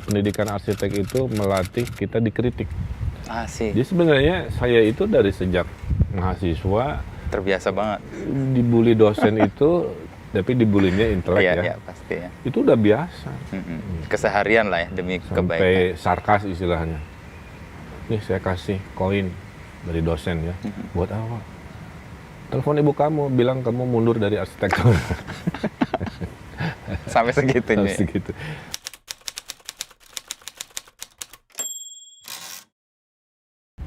Pendidikan arsitek itu melatih kita dikritik. Asik. Jadi sebenarnya saya itu dari sejak mahasiswa Terbiasa banget. dibully dosen itu, tapi dibulinya intelek Iya, ya. iya pasti ya. Itu udah biasa. Keseharian lah ya demi kebaikan. Sampai sarkas istilahnya. Nih saya kasih koin dari dosen ya. Buat apa? Telepon ibu kamu, bilang kamu mundur dari arsitektur. Sampai segitunya. Harus segitu.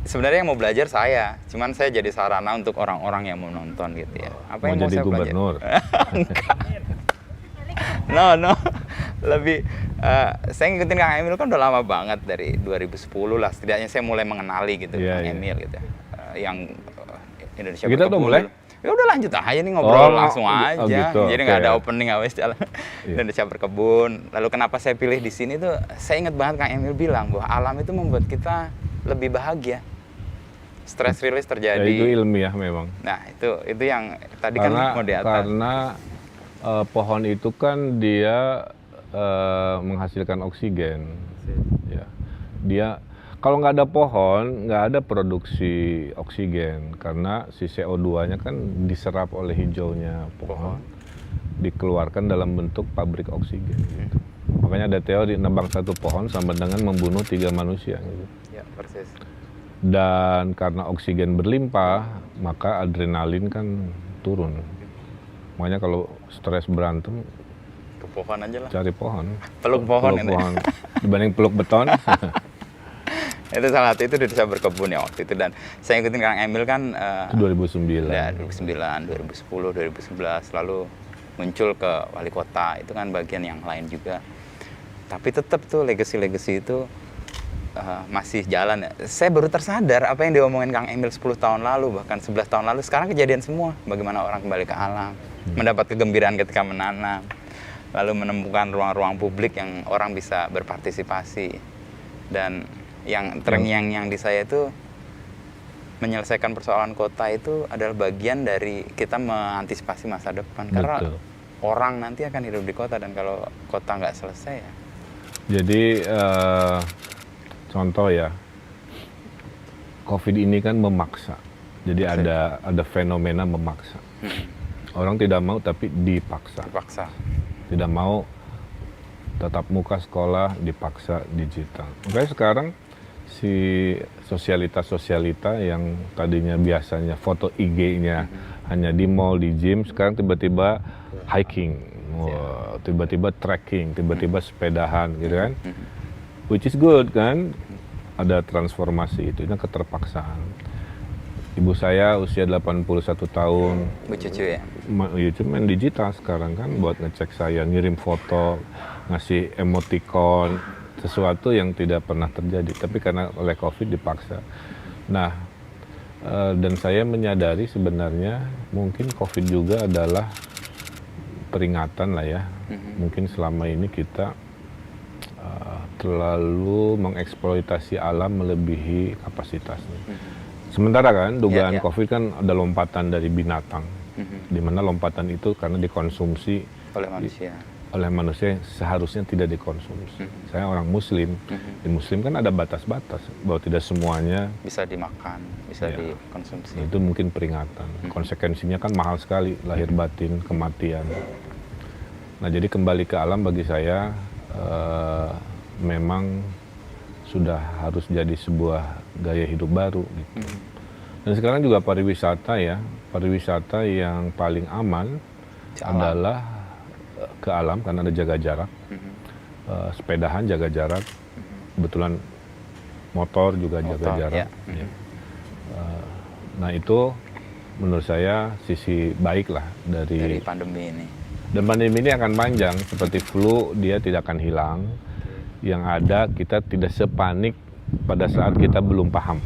Sebenarnya yang mau belajar saya, cuman saya jadi sarana untuk orang-orang yang mau nonton gitu ya. Apa yang Mau mau jadi saya gubernur. No. Lebih, saya ngikutin Kang Emil kan udah lama banget, dari 2010 lah. Setidaknya saya mulai mengenali gitu Kang Emil gitu. Yang Indonesia Kita udah mulai? Ya udah lanjut aja nih ngobrol langsung aja. Gitu, Jadi nggak ada opening apa istilah. Indonesia Berkebun. Lalu kenapa saya pilih di sini tuh? Saya ingat banget Kang Emil bilang bahwa alam itu membuat kita lebih bahagia. Stress release terjadi. Ya, itu ilmiah memang. Nah itu yang tadi kan mau di atas. Karena pohon itu kan dia menghasilkan oksigen. Ya. Dia kalau nggak ada pohon, nggak ada produksi oksigen karena si CO2-nya kan diserap oleh hijaunya pohon, dikeluarkan dalam bentuk pabrik oksigen. Gitu. Makanya ada teori nebang satu pohon sama dengan membunuh 3 manusia. Gitu. Ya, persis. Dan karena oksigen berlimpah, maka adrenalin kan turun. Makanya kalau stres berantem, Ke pohon aja lah. cari pohon. Peluk pohon. Peluk pohon. Dibanding peluk beton. Itu salah satu, itu Indonesia Berkebun ya waktu itu. Dan saya ikutin Kang Emil kan 2009. ya 2009, 2010, 2011 lalu muncul ke wali kota. Itu kan bagian yang lain juga. Tapi tetap tuh legacy itu masih jalan ya. Saya baru tersadar apa yang diomongin Kang Emil 10 tahun lalu, bahkan 11 tahun lalu, sekarang kejadian semua. Bagaimana orang kembali ke alam, mendapat kegembiraan ketika menanam, lalu menemukan ruang-ruang publik yang orang bisa berpartisipasi. Dan yang terngiang-ngiang di saya itu menyelesaikan persoalan kota itu adalah bagian dari kita mengantisipasi masa depan. Karena orang nanti akan hidup di kota, dan kalau kota nggak selesai ya. Jadi contoh ya, COVID ini kan memaksa. Jadi ada fenomena memaksa. Orang tidak mau tapi dipaksa. Tidak mau tatap muka sekolah, dipaksa digital. Makanya sekarang si sosialita yang tadinya biasanya foto IG-nya hanya di mall, di gym, sekarang tiba-tiba hiking, tiba-tiba trekking, tiba-tiba sepedahan gitu kan. Which is good kan, ada transformasi itu keterpaksaan. Ibu saya usia 81 tahun. Bu Cucu ya? Main digital sekarang kan buat ngecek saya, ngirim foto, ngasih emoticon, sesuatu yang tidak pernah terjadi. Tapi karena oleh COVID dipaksa. Nah, dan saya menyadari sebenarnya mungkin COVID juga adalah peringatan lah ya. Mungkin selama ini kita terlalu mengeksploitasi alam melebihi kapasitasnya. Sementara kan dugaan COVID kan ada lompatan dari binatang, di mana lompatan itu karena dikonsumsi oleh manusia seharusnya tidak dikonsumsi. Saya orang Muslim, di Muslim kan ada batas-batas bahwa tidak semuanya bisa dimakan, bisa dikonsumsi. Itu mungkin peringatan. Konsekuensinya kan mahal sekali, lahir batin, kematian. Nah jadi kembali ke alam bagi saya memang sudah harus jadi sebuah gaya hidup baru gitu. Dan sekarang juga pariwisata yang paling aman adalah ke alam karena ada jaga jarak, sepedahan jaga jarak, kebetulan motor juga jaga jarak. Ya. Nah itu menurut saya sisi baik lah dari pandemi ini. Dan pandemi ini akan panjang, seperti flu dia tidak akan hilang. Yang ada kita tidak sepanik pada saat kita belum paham.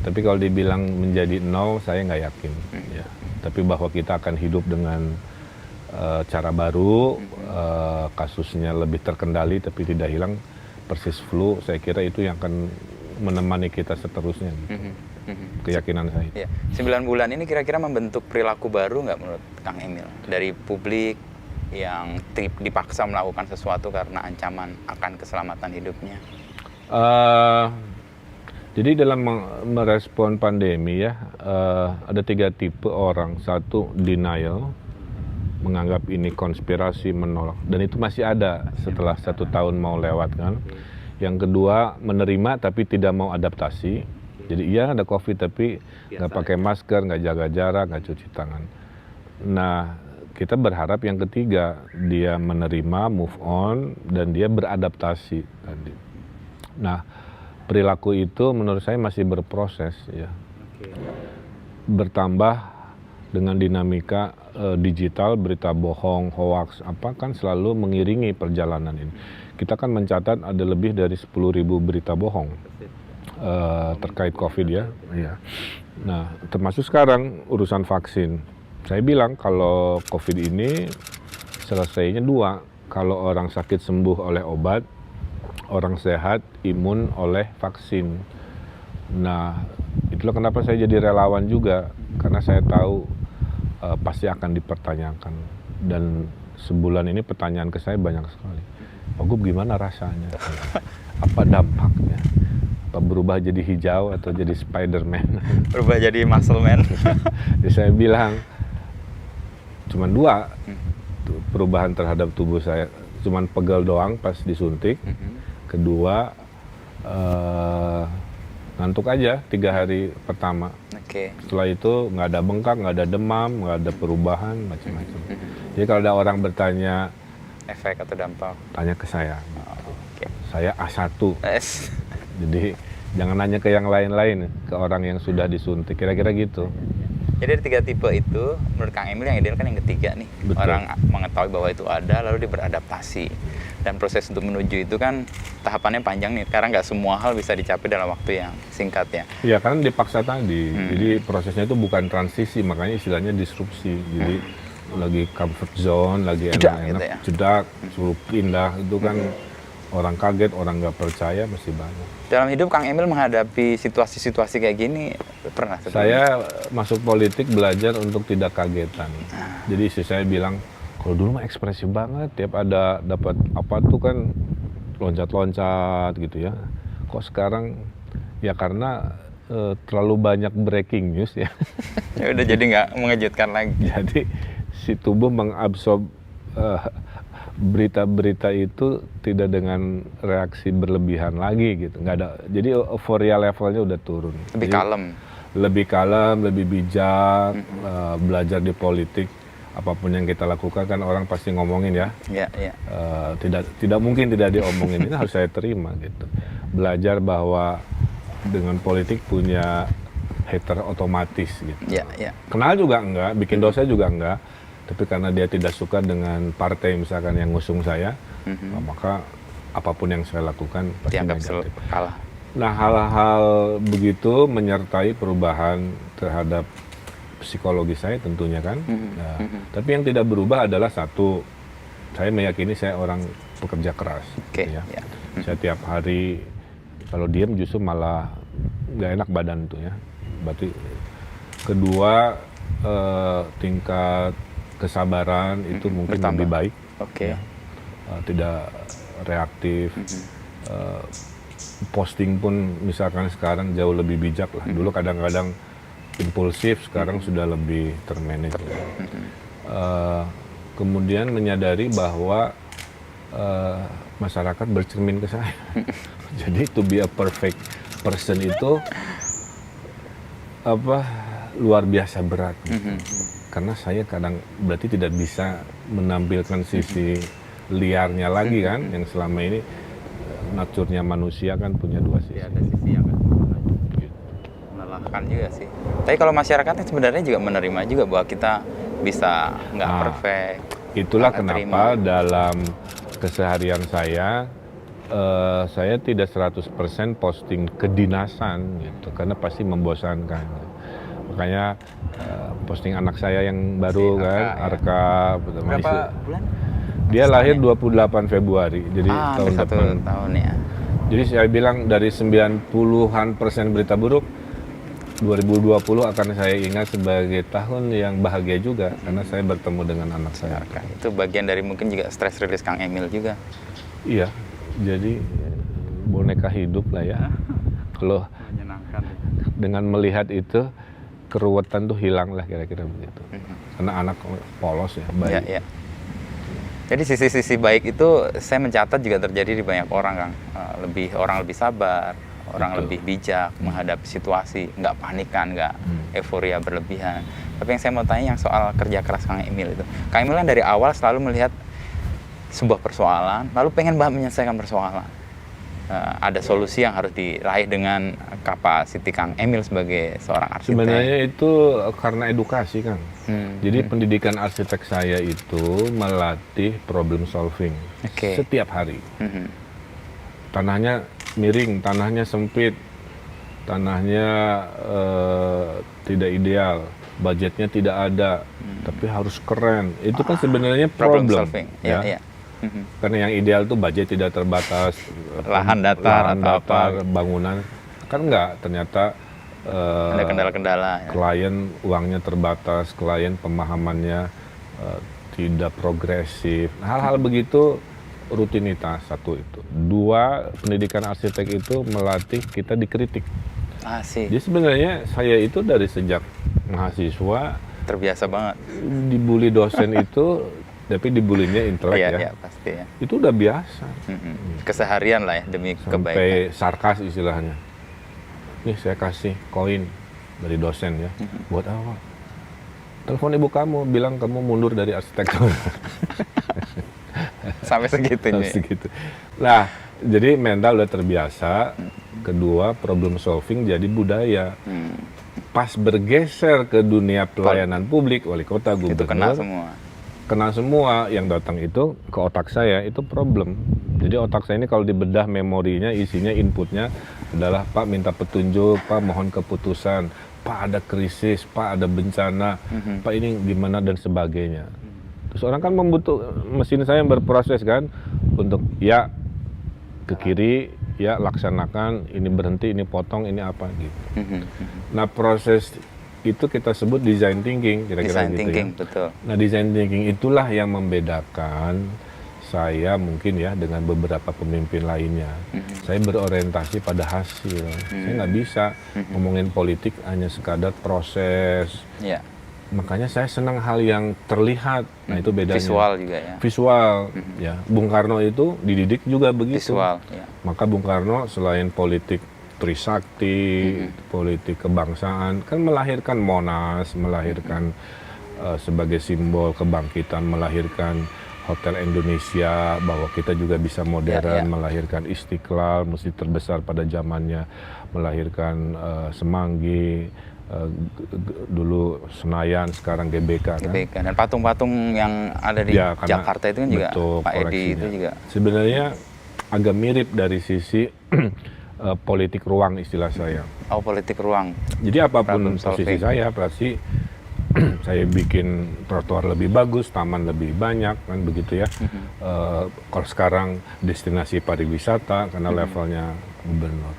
Tapi kalau dibilang menjadi nol, saya nggak yakin. Ya. Tapi bahwa kita akan hidup dengan cara baru, kasusnya lebih terkendali tapi tidak hilang, persis flu, saya kira itu yang akan menemani kita seterusnya. Keyakinan saya. Ya. 9 bulan ini kira-kira membentuk perilaku baru nggak menurut Kang Emil? Dari publik yang dipaksa melakukan sesuatu karena ancaman akan keselamatan hidupnya? Jadi dalam merespon pandemi ya, ada 3 tipe orang. Satu, denial, menganggap ini konspirasi, menolak. Dan itu masih ada setelah 1 tahun mau lewat kan. Yang kedua, menerima tapi tidak mau adaptasi. Jadi iya ada COVID tapi nggak pakai masker, nggak jaga jarak, nggak cuci tangan. Nah, kita berharap yang ketiga, dia menerima, move on, dan dia beradaptasi tadi. Nah, perilaku itu menurut saya masih berproses ya. Bertambah dengan dinamika digital, berita bohong, hoax, apa kan selalu mengiringi perjalanan ini. Kita kan mencatat ada lebih dari 10.000 berita bohong terkait COVID ya. Nah, termasuk sekarang urusan vaksin. Saya bilang kalau COVID ini selesainya 2. Kalau orang sakit sembuh oleh obat, orang sehat imun oleh vaksin. Nah, itulah kenapa saya jadi relawan juga, karena saya tahu pasti akan dipertanyakan. Dan sebulan ini pertanyaan ke saya banyak sekali. Pak Gub, gimana rasanya? Apa dampaknya? Apa berubah jadi hijau atau jadi Spider-Man? Berubah jadi muscle man. Jadi saya bilang, cuma 2 perubahan terhadap tubuh saya. Cuman pegel doang pas disuntik. Kedua, ngantuk aja 3 hari pertama. Setelah itu nggak ada bengkak, nggak ada demam, nggak ada perubahan, macam-macam. Jadi kalau ada orang bertanya, efek atau dampak, tanya ke saya. Saya A1. Jadi jangan nanya ke yang lain-lain, ke orang yang sudah disuntik, kira-kira gitu. Jadi dari 3 tipe itu, menurut Kang Emil yang ideal kan yang ketiga nih. Betul. Orang mengetahui bahwa itu ada, lalu dia beradaptasi. Dan proses untuk menuju itu kan tahapannya panjang nih, karena nggak semua hal bisa dicapai dalam waktu yang singkat ya. Iya, karena dipaksa tadi. Jadi prosesnya itu bukan transisi, makanya istilahnya disrupsi. Jadi lagi comfort zone, lagi enak-enak, gitu ya? Jedak, suruh pindah, itu kan orang kaget, orang nggak percaya masih banyak. Dalam hidup Kang Emil menghadapi situasi-situasi kayak gini pernah? Saya masuk politik belajar untuk tidak kagetan. Jadi istri saya bilang, kalau dulu mah ekspresif banget, tiap ada dapat apa tuh kan loncat-loncat gitu ya. Kok sekarang ya karena terlalu banyak breaking news ya. Ya udah jadi nggak mengejutkan lagi. Jadi si tubuh mengabsorb berita-berita itu tidak dengan reaksi berlebihan lagi gitu, nggak ada. Jadi euforia levelnya udah turun. Lebih kalem. Lebih kalem, lebih bijak. Belajar di politik, apapun yang kita lakukan kan orang pasti ngomongin ya. Tidak mungkin tidak diomongin. Ini harus saya terima gitu. Belajar bahwa dengan politik punya hater otomatis gitu. Kenal juga enggak, bikin dosa juga enggak. Tapi karena dia tidak suka dengan partai misalkan yang ngusung saya, maka apapun yang saya lakukan pasti negatif. Kalah. Nah, hal-hal begitu menyertai perubahan terhadap psikologi saya tentunya kan. Tapi yang tidak berubah adalah satu, saya meyakini saya orang pekerja keras. Saya tiap hari kalau diam justru malah nggak enak badan tuh ya. Berarti kedua, tingkat kesabaran itu mungkin bertambah. Lebih baik, tidak reaktif, posting pun misalkan sekarang jauh lebih bijak lah. Dulu kadang-kadang impulsif, sekarang sudah lebih termanage. Kemudian menyadari bahwa masyarakat bercermin ke saya. Jadi to be a perfect person itu luar biasa berat. Karena saya kadang berarti tidak bisa menampilkan sisi liarnya lagi kan, yang selama ini naturnya manusia kan punya 2 sisi. Ada sisi yang melelahkan juga sih. Tapi kalau masyarakatnya sebenarnya juga menerima juga bahwa kita bisa nggak perfect. Itulah kenapa dalam keseharian saya tidak 100% posting kedinasan gitu, karena pasti membosankan. Makanya posting anak saya yang baru Arka. Berapa bulan? Dia lahir 28 Februari, jadi tahun depan. Tahun ya. Jadi saya bilang dari 90% berita buruk, 2020 akan saya ingat sebagai tahun yang bahagia juga karena saya bertemu dengan anak saya. Itu bagian dari mungkin juga stress release Kang Emil juga. Iya, jadi boneka hidup lah ya. Kalau Menyenangkan. dengan melihat itu keruwetan tuh hilang lah kira-kira begitu. Karena anak polos ya, baik. Ya. Jadi sisi-sisi baik itu saya mencatat juga terjadi di banyak orang, Kang. Orang lebih sabar, orang lebih bijak menghadapi situasi, nggak panikan, nggak euforia berlebihan. Tapi yang saya mau tanya yang soal kerja keras Kang Emil itu. Kang Emil kan dari awal selalu melihat sebuah persoalan, lalu pengen banget menyelesaikan persoalan. Ada solusi yang harus diraih dengan kapasiti Kang Emil sebagai seorang arsitek. Sebenarnya itu karena edukasi, Kang. Jadi pendidikan arsitek saya itu melatih problem solving setiap hari. Tanahnya miring, tanahnya sempit, tanahnya tidak ideal, budgetnya tidak ada, tapi harus keren. Itu kan sebenarnya problem solving. Ya. Karena yang ideal tuh budget tidak terbatas, lahan datar, bangunan kan enggak, ternyata ada kendala-kendala. Klien uangnya terbatas, klien pemahamannya tidak progresif. Hal-hal begitu rutinitas, satu itu. Dua, pendidikan arsitek itu melatih kita dikritik. Jadi sebenarnya saya itu dari sejak mahasiswa terbiasa banget dibully dosen itu, tapi dibulinya intelek ya. Iya, pasti ya. Itu udah biasa. Keseharian lah ya demi kebaikan. Sampai sarkas istilahnya. Nih saya kasih koin dari dosen ya. Buat apa? Telepon ibu kamu, bilang kamu mundur dari arsitektur. Sampai segitunya. Segitu. Nah, jadi mental udah terbiasa. Kedua, problem solving jadi budaya. Pas bergeser ke dunia pelayanan publik, wali kota, gubernur, itu kena semua yang datang itu ke otak saya itu problem. Jadi otak saya ini kalau dibedah memorinya, isinya, inputnya adalah Pak minta petunjuk, Pak mohon keputusan, Pak ada krisis, Pak ada bencana, Pak ini gimana dan sebagainya. Terus orang kan mesin saya yang berproses kan untuk ya ke kiri, ya laksanakan, ini berhenti, ini potong, ini apa gitu. Nah proses itu kita sebut design thinking, kira-kira gitu ya. Betul. Nah design thinking itulah yang membedakan saya mungkin ya dengan beberapa pemimpin lainnya. Saya berorientasi pada hasil. Saya nggak bisa ngomongin politik hanya sekadar proses. Makanya saya senang hal yang terlihat. Nah itu bedanya. Visual juga ya. Visual, ya. Bung Karno itu dididik juga begitu. Visual. Ya. Maka Bung Karno selain politik Trisakti, politik kebangsaan, kan melahirkan Monas, melahirkan sebagai simbol kebangkitan, melahirkan Hotel Indonesia, bahwa kita juga bisa modern, melahirkan Istiqlal, masjid terbesar pada zamannya, melahirkan Semanggi, dulu Senayan, sekarang GBK kan. Dan patung-patung yang ada di Jakarta itu kan juga Pak Edi itu juga. Sebenarnya agak mirip dari sisi politik ruang istilah saya. Oh, politik ruang. Jadi apapun posisi saya, berarti saya bikin trotoar lebih bagus, taman lebih banyak, kan begitu ya. Kalau sekarang destinasi pariwisata karena levelnya gubernur.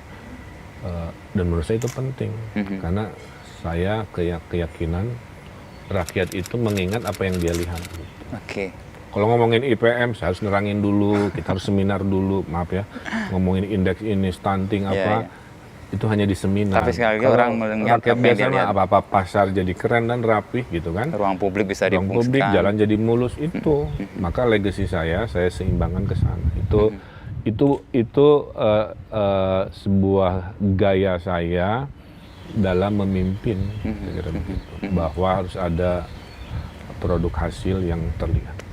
Dan menurut saya itu penting, karena saya keyakinan rakyat itu mengingat apa yang dia lihat. Kalau ngomongin IPM, saya harus nerangin dulu, kita harus seminar dulu, maaf ya. Ngomongin indeks ini, stunting apa, itu hanya di seminar. Tapi sekali lagi orang mengingat rakyat biasa apa-apa pasar jadi keren dan rapih gitu kan. Ruang publik bisa difungsikan. Ruang publik, jalan jadi mulus itu. Maka legacy saya seimbangkan ke sana. Itu sebuah gaya saya dalam memimpin, kira-kira begitu. Bahwa harus ada produk hasil yang terlihat.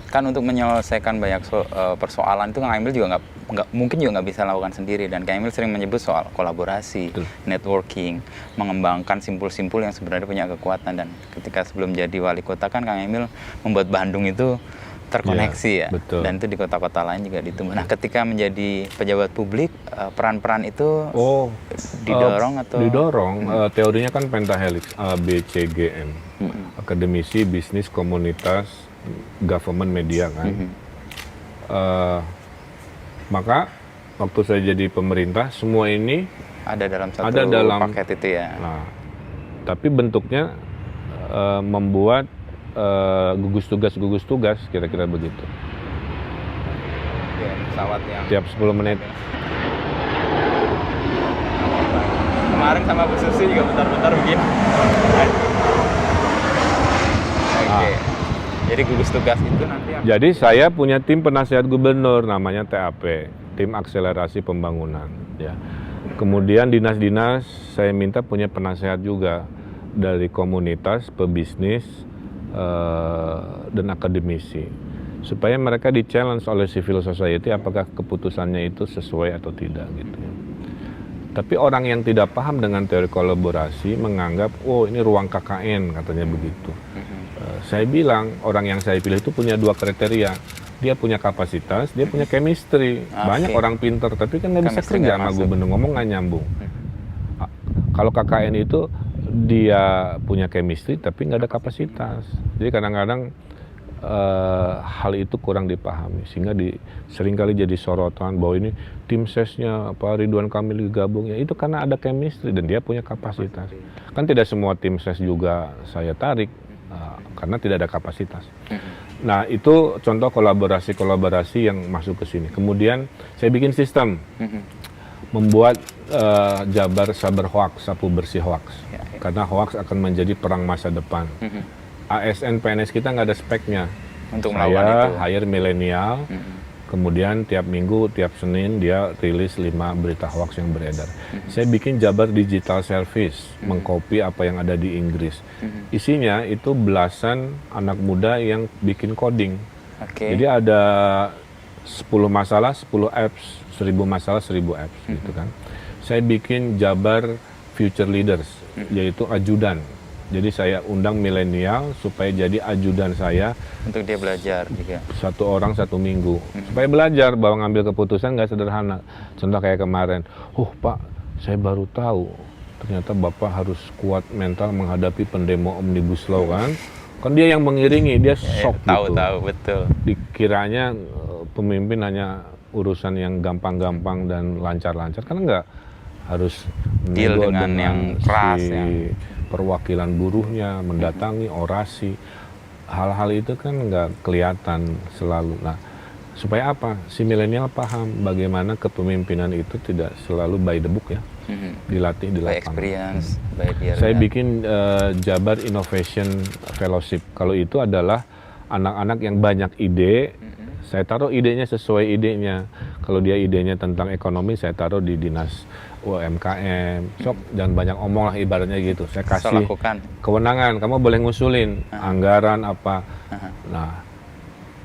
Kan untuk menyelesaikan banyak persoalan itu Kang Emil juga mungkin nggak bisa lakukan sendiri, dan Kang Emil sering menyebut soal kolaborasi, networking, mengembangkan simpul-simpul yang sebenarnya punya kekuatan. Dan ketika sebelum jadi wali kota kan Kang Emil membuat Bandung itu terkoneksi ya, dan itu di kota-kota lain juga ditumbuh. Nah ketika menjadi pejabat publik, peran-peran itu didorong atau? Didorong, teorinya kan pentahelix, A, B, C, G, M. Akademisi, bisnis, komunitas, government, media kan. Maka waktu saya jadi pemerintah, semua ini Ada dalam satu ada dalam paket itu ya. Nah, tapi bentuknya membuat gugus tugas kira-kira begitu. Oke, pesawat yang Tiap 10 menit. kemarin sama Bu Susi juga bentar-bentar begini. Oke. Jadi gugus tugas itu nanti Jadi saya punya tim penasihat gubernur namanya TAP, tim akselerasi pembangunan. Ya. Kemudian dinas-dinas saya minta punya penasehat juga dari komunitas, pebisnis, dan akademisi, supaya mereka di-challenge oleh civil society apakah keputusannya itu sesuai atau tidak gitu. Tapi orang yang tidak paham dengan teori kolaborasi menganggap, oh ini ruang KKN katanya begitu. Saya bilang orang yang saya pilih itu punya 2 kriteria. Dia punya kapasitas, dia punya chemistry. Banyak orang pinter, tapi kan nggak bisa kerja sama gubernur, ngomong nggak nyambung. Kalau KKN itu dia punya chemistry, tapi nggak ada kapasitas. Jadi kadang-kadang hal itu kurang dipahami, sehingga seringkali jadi sorotan bahwa ini tim sesnya Pak Ridwan Kamil gabung, ya itu karena ada chemistry dan dia punya kapasitas. Kan tidak semua tim ses juga saya tarik, karena tidak ada kapasitas. Nah itu contoh kolaborasi yang masuk ke sini. Kemudian saya bikin sistem, membuat Jabar Sabar Hoax, sapu bersih hoax, karena hoax akan menjadi perang masa depan. ASN PNS kita nggak ada speknya. Untuk melawan itu. Saya hire milenial, kemudian tiap minggu, tiap Senin dia rilis 5 berita hoax yang beredar. Saya bikin Jabar Digital Service, mengcopy apa yang ada di Inggris. Isinya itu belasan anak muda yang bikin coding. Jadi ada 10 masalah, 10 apps, 1000 masalah, 1000 apps gitu kan. Saya bikin Jabar Future Leaders, yaitu ajudan. Jadi saya undang milenial supaya jadi ajudan saya. Untuk dia belajar juga. 1 orang 1 minggu. Supaya belajar bahwa ngambil keputusan nggak sederhana. Contoh kayak kemarin, Pak, saya baru tahu ternyata Bapak harus kuat mental menghadapi pendemo Omnibus Law kan. Kan dia yang mengiringi, dia shock gitu. Tahu, betul. Dikiranya pemimpin hanya urusan yang gampang-gampang dan lancar-lancar. Karena nggak, harus deal dengan yang keras, perwakilan buruhnya, mendatangi orasi, hal-hal itu kan nggak kelihatan selalu. Nah, supaya apa? Si milenial paham bagaimana kepemimpinan itu tidak selalu by the book ya, dilatih di lapangan. By experience, by Saya bikin Jabar Innovation Fellowship. Kalau itu adalah anak-anak yang banyak ide, saya taruh idenya sesuai idenya. Kalau dia idenya tentang ekonomi, saya taruh di dinas UMKM. Sok jangan banyak omong lah ibaratnya gitu. Saya kasih kewenangan, kamu boleh ngusulin anggaran apa. Nah,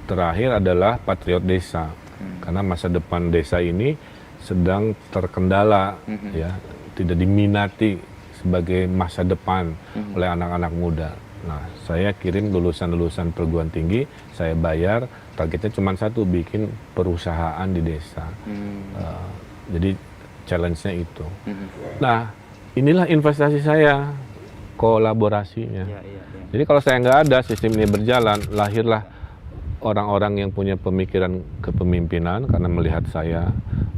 terakhir adalah Patriot Desa. Karena masa depan desa ini sedang terkendala, ya, tidak diminati sebagai masa depan oleh anak-anak muda. Nah, saya kirim lulusan-lulusan perguruan tinggi, saya bayar, targetnya cuma 1, bikin perusahaan di desa. Jadi challenge-nya itu. Nah, inilah investasi saya, kolaborasinya. Jadi kalau saya nggak ada, sistem ini berjalan, lahirlah orang-orang yang punya pemikiran kepemimpinan karena melihat saya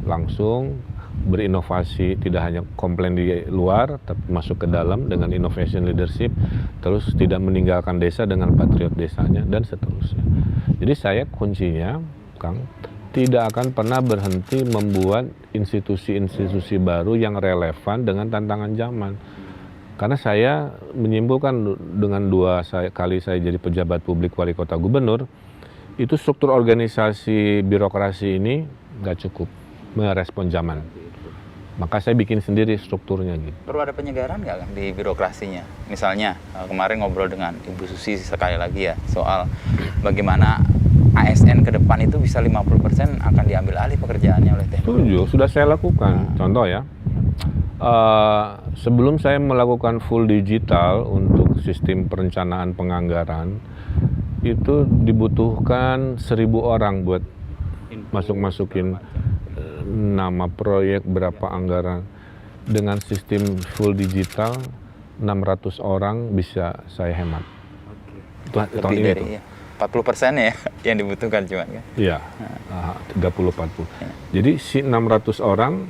langsung berinovasi, tidak hanya komplain di luar, tapi masuk ke dalam dengan innovation leadership, terus tidak meninggalkan desa dengan patriot desanya, dan seterusnya. Jadi saya kuncinya, Kang, tidak akan pernah berhenti membuat institusi-institusi baru yang relevan dengan tantangan zaman. Karena saya menyimpulkan dengan 2 kali saya jadi pejabat publik, wali kota, gubernur, itu struktur organisasi birokrasi ini nggak cukup merespon zaman. Maka saya bikin sendiri strukturnya gitu. Perlu ada penyegaran nggak di birokrasinya? Misalnya kemarin ngobrol dengan Ibu Susi sekali lagi ya soal bagaimana ASN ke depan itu bisa 50% akan diambil alih pekerjaannya oleh teknologi. Setuju, sudah saya lakukan. Contoh ya, sebelum saya melakukan full digital untuk sistem perencanaan penganggaran, itu dibutuhkan 1000 orang buat masukin nama proyek, berapa anggaran. Dengan sistem full digital, 600 orang bisa saya hemat. Lebih dari, ya. 40% ya yang dibutuhkan cuma kan. Iya, 30-40. Jadi si 600 orang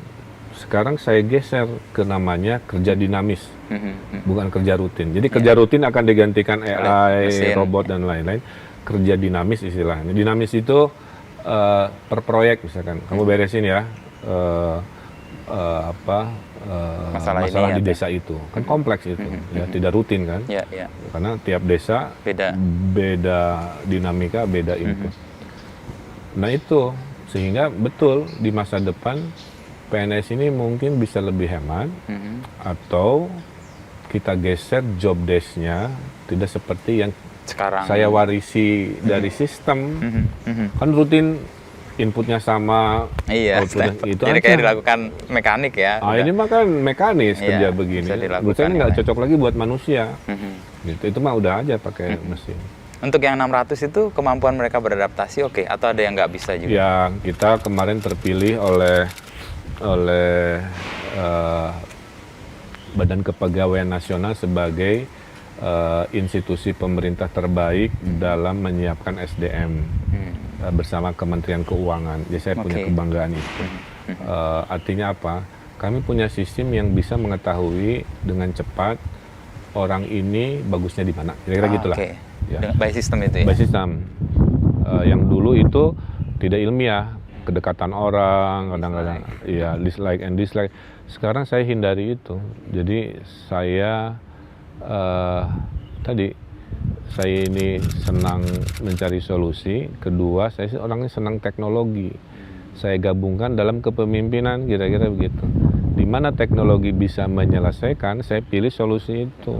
sekarang saya geser ke namanya kerja dinamis, bukan kerja rutin. Jadi kerja rutin akan digantikan AI, mesin. robot dan lain-lain. Kerja dinamis istilahnya. Dinamis itu per proyek misalkan, kamu beresin ya masalah ini di desa itu, kan kompleks itu, ya tidak rutin kan? Ya, ya. Karena tiap desa beda dinamika, beda input. Nah itu sehingga betul di masa depan PNS ini mungkin bisa lebih hemat, atau kita geser job desk-nya tidak seperti yang sekarang saya warisi dari sistem. Kan rutin inputnya sama, iya, outputnya itu jadi aja. kayak dilakukan mekanik ya. Ini mah kan mekanis kerja begini. Menurut saya nggak cocok lagi buat manusia. Gitu. Itu mah udah aja pakai mesin. Untuk yang 600 itu kemampuan mereka beradaptasi oke, atau ada yang nggak bisa juga? Ya, kita kemarin terpilih oleh Badan Kepegawaian Nasional sebagai institusi pemerintah terbaik dalam menyiapkan SDM bersama Kementerian Keuangan. Jadi saya punya kebanggaan itu. Artinya apa? Kami punya sistem yang bisa mengetahui dengan cepat orang ini bagusnya di mana. Kira-kira gitulah. Ya. By system itu ya? By system. Yang dulu itu tidak ilmiah. Kedekatan orang, kadang-kadang ya dislike and dislike. Sekarang saya hindari itu. Jadi saya saya ini senang mencari solusi. Kedua, saya orangnya senang teknologi. Saya gabungkan dalam kepemimpinan, kira-kira begitu. Di mana teknologi bisa menyelesaikan, saya pilih solusi itu.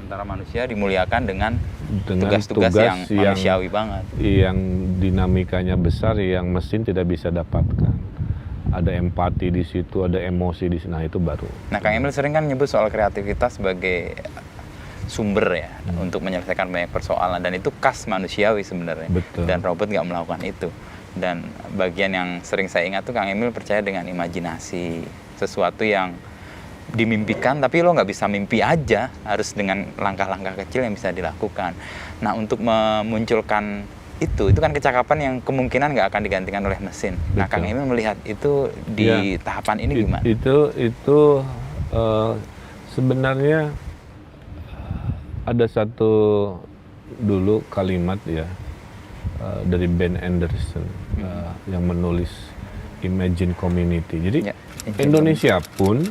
Antara manusia dimuliakan dengan tugas-tugas yang manusiawi banget. Yang dinamikanya besar, yang mesin tidak bisa dapatkan. Ada empati di situ, ada emosi di situ, nah itu baru. Nah, Kang Emil sering kan nyebut soal kreativitas sebagai sumber ya untuk menyelesaikan banyak persoalan, dan itu khas manusiawi sebenarnya. Betul. Dan robot nggak melakukan itu. Dan bagian yang sering saya ingat tuh Kang Emil percaya dengan imajinasi, sesuatu yang dimimpikan tapi lo nggak bisa mimpi aja, harus dengan langkah-langkah kecil yang bisa dilakukan. Nah, untuk memunculkan itu kan kecakapan yang kemungkinan nggak akan digantikan oleh mesin. Betul. Nah, Kang Emil melihat itu di tahapan ini gimana? Itu sebenarnya ada satu dulu kalimat ya dari Ben Anderson yang menulis Imagine Community. Jadi Indonesia pun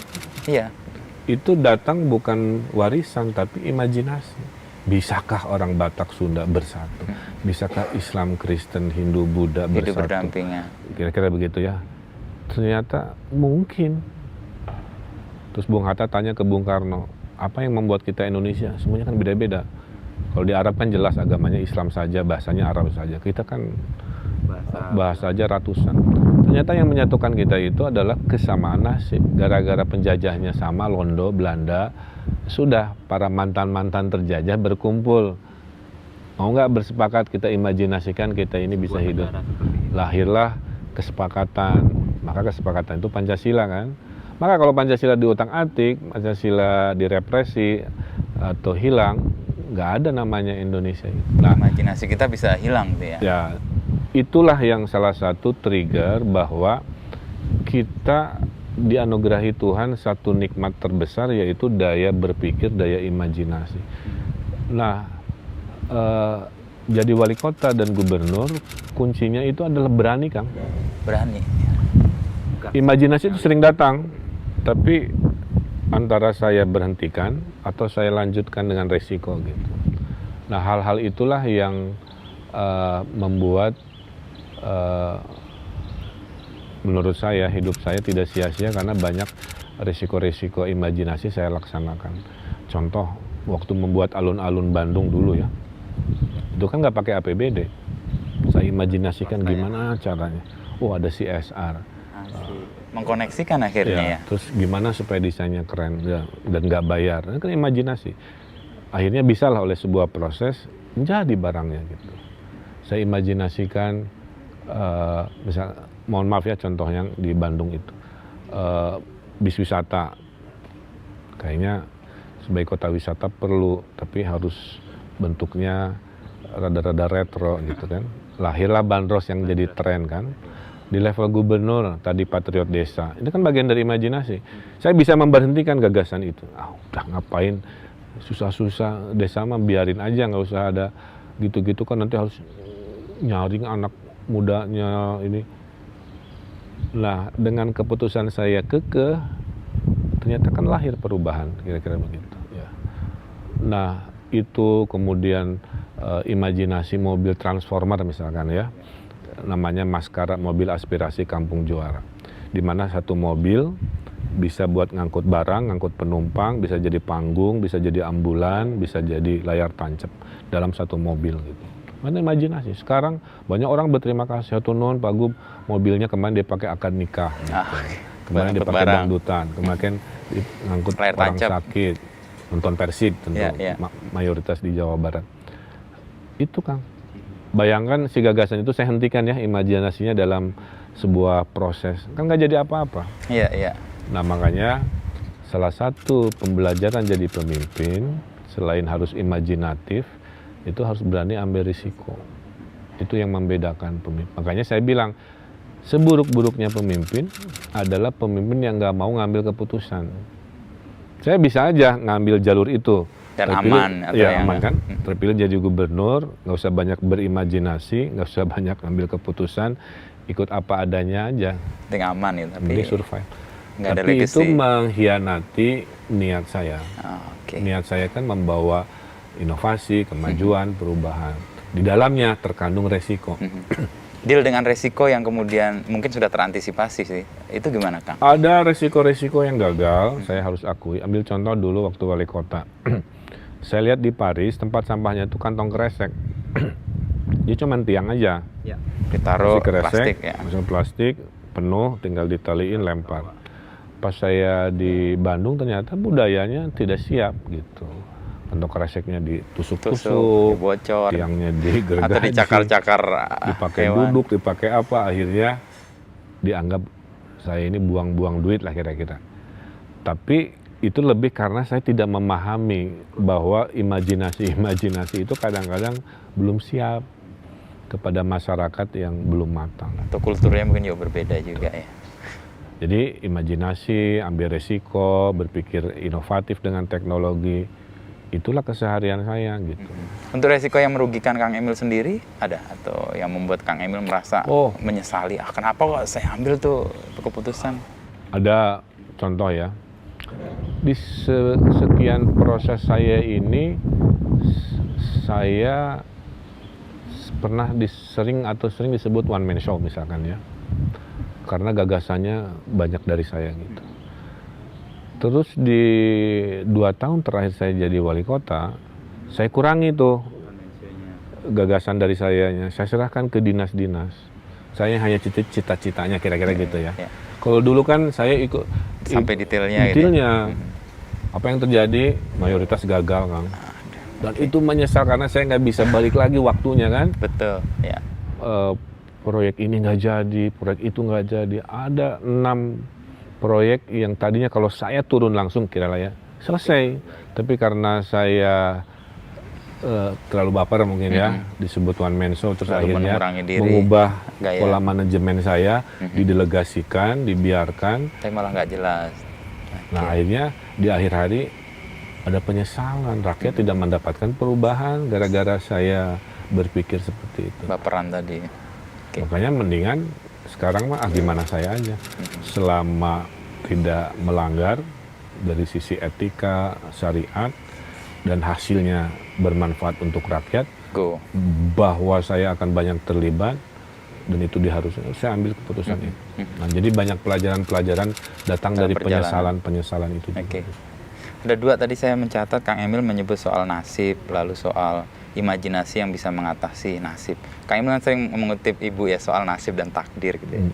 itu datang bukan warisan tapi imajinasi. Bisakah orang Batak Sunda bersatu? Bisakah Islam, Kristen, Hindu, Buddha bersatu? Hidup berdampingan. Kira-kira begitu ya. Ternyata mungkin. Terus Bung Hatta tanya ke Bung Karno, apa yang membuat kita Indonesia? Semuanya kan beda-beda. Kalau di Arab kan jelas agamanya Islam saja, bahasanya Arab saja. Kita kan bahasa aja ratusan. Ternyata yang menyatukan kita itu adalah kesamaan nasib. Gara-gara penjajahnya sama, Londo, Belanda, sudah para mantan-mantan terjajah berkumpul. Mau nggak bersepakat, kita imajinasikan kita ini bisa hidup. Lahirlah kesepakatan. Maka kesepakatan itu Pancasila kan. Maka kalau Pancasila diutak-atik, Pancasila direpresi atau hilang, nggak ada namanya Indonesia. Nah, imajinasi kita bisa hilang tuh ya. Ya, itulah yang salah satu trigger bahwa kita dianugerahi Tuhan satu nikmat terbesar, yaitu daya berpikir, daya imajinasi. Nah, jadi wali kota dan gubernur, kuncinya itu adalah berani, Kang. Berani. Imajinasi itu sering datang, tapi antara saya berhentikan atau saya lanjutkan dengan resiko gitu. Nah, hal-hal itulah yang membuat menurut saya hidup saya tidak sia-sia karena banyak risiko-risiko imajinasi saya laksanakan. Contoh, waktu membuat alun-alun Bandung dulu ya, itu kan nggak pakai APBD. Saya imajinasikan gimana caranya. Oh, ada CSR. Mengkoneksikan akhirnya ya. Terus gimana supaya desainnya keren dan nggak bayar. Itu kan imajinasi. Akhirnya bisalah oleh sebuah proses menjadi barangnya gitu. Saya imajinasikan misal, mohon maaf ya contoh yang di Bandung itu bis wisata, kayaknya sebagai kota wisata perlu, tapi harus bentuknya rada-rada retro gitu kan. Lahirlah bandros yang jadi tren kan. Di level gubernur, tadi patriot desa, itu kan bagian dari imajinasi. Saya bisa memberhentikan gagasan itu. Udah ngapain susah-susah, desa mah biarin aja, nggak usah ada gitu-gitu kan, nanti harus nyaring anak mudanya ini. Nah, dengan keputusan saya kekeh, ternyata kan lahir perubahan, kira-kira begitu. Ya. Nah, itu kemudian imajinasi mobil transformer misalkan ya, namanya Maskara Mobil Aspirasi Kampung Juara, di mana satu mobil bisa buat ngangkut barang, ngangkut penumpang, bisa jadi panggung, bisa jadi ambulan, bisa jadi layar tancap dalam satu mobil gitu. Mana imajinasi. Sekarang banyak orang berterima kasih, nuhun Pak Gub, mobilnya kemarin dia pakai akad nikah. Gitu. Kemarin dia pakai dangdutan, kemarin ngangkut layar orang tancap. sakit, nonton Persib tentu, mayoritas di Jawa Barat. Itu Kang. Bayangkan si gagasan itu saya hentikan ya, imajinasinya dalam sebuah proses. Kan nggak jadi apa-apa. Iya, iya. Nah makanya salah satu pembelajaran jadi pemimpin, selain harus imajinatif, itu harus berani ambil risiko. Itu yang membedakan pemimpin. Makanya saya bilang, seburuk-buruknya pemimpin adalah pemimpin yang nggak mau ngambil keputusan. Saya bisa aja ngambil jalur itu. Dan terpilih, aman. Atau ya aman kan. Terpilih jadi gubernur, nggak usah banyak berimajinasi, nggak usah banyak ambil keputusan, ikut apa adanya aja. Penting aman ya. Tapi survive. Nggak ada Tapi legacy. itu mengkhianati niat saya. Okay. Niat saya kan membawa inovasi, kemajuan, perubahan. Di dalamnya terkandung resiko. Deal dengan resiko yang kemudian mungkin sudah terantisipasi sih. Itu gimana, Kang? Ada resiko-resiko yang gagal, saya harus akui. Ambil contoh dulu waktu wali kota. Saya lihat di Paris, tempat sampahnya itu kantong kresek. Dia cuma tiang aja. Ya. Ditaruh plastik ya. Masuk plastik, penuh, tinggal ditaliin, lempar. Pas saya di Bandung ternyata budayanya tidak siap gitu. Kantong kreseknya ditusuk-tusuk, bocor, tiangnya digergaji, atau dicakar-cakar, dipakai duduk, dipakai apa, akhirnya dianggap saya ini buang-buang duit lah kira-kira. Tapi itu lebih karena saya tidak memahami bahwa imajinasi itu kadang-kadang belum siap kepada masyarakat yang belum matang. Atau kulturnya mungkin juga berbeda juga ya. Jadi imajinasi, ambil resiko, berpikir inovatif dengan teknologi, itulah keseharian saya gitu. Untuk resiko yang merugikan Kang Emil sendiri ada? Atau yang membuat Kang Emil merasa menyesali, kenapa kok saya ambil tuh keputusan? Ada contoh ya. Di sekian proses saya ini, saya pernah sering disebut one man show misalkan ya, karena gagasannya banyak dari saya gitu. Terus di 2 tahun terakhir saya jadi wali kota, saya kurangi tuh gagasan dari sayanya, saya serahkan ke dinas-dinas. Saya hanya cita-citanya kira-kira gitu ya. Kalau dulu kan saya ikut sampai detailnya gitu ya. Apa yang terjadi, mayoritas gagal Kang. Dan itu menyesal karena saya nggak bisa balik lagi waktunya kan. Betul ya. Proyek ini nggak jadi, proyek itu nggak jadi. Ada 6 proyek yang tadinya kalau saya turun langsung kira-kira ya selesai. Tapi karena saya terlalu baper mungkin ya, disebut one man show, terus akhirnya mengubah pola manajemen saya, didelegasikan, dibiarkan. Tapi malah nggak jelas. Nah akhirnya di akhir hari ada penyesalan, rakyat tidak mendapatkan perubahan gara-gara saya berpikir seperti itu. Baperan tadi. Makanya mendingan sekarang mah gimana saya aja, selama tidak melanggar dari sisi etika, syariat, dan hasilnya bermanfaat untuk rakyat, bahwa saya akan banyak terlibat, dan itu diharuskan, saya ambil keputusan itu. Nah, jadi banyak pelajaran-pelajaran datang dari penyesalan itu. Ada 2 tadi saya mencatat, Kang Emil menyebut soal nasib, lalu soal imajinasi yang bisa mengatasi nasib. Kang Emil sering mengutip Ibu ya soal nasib dan takdir gitu ya.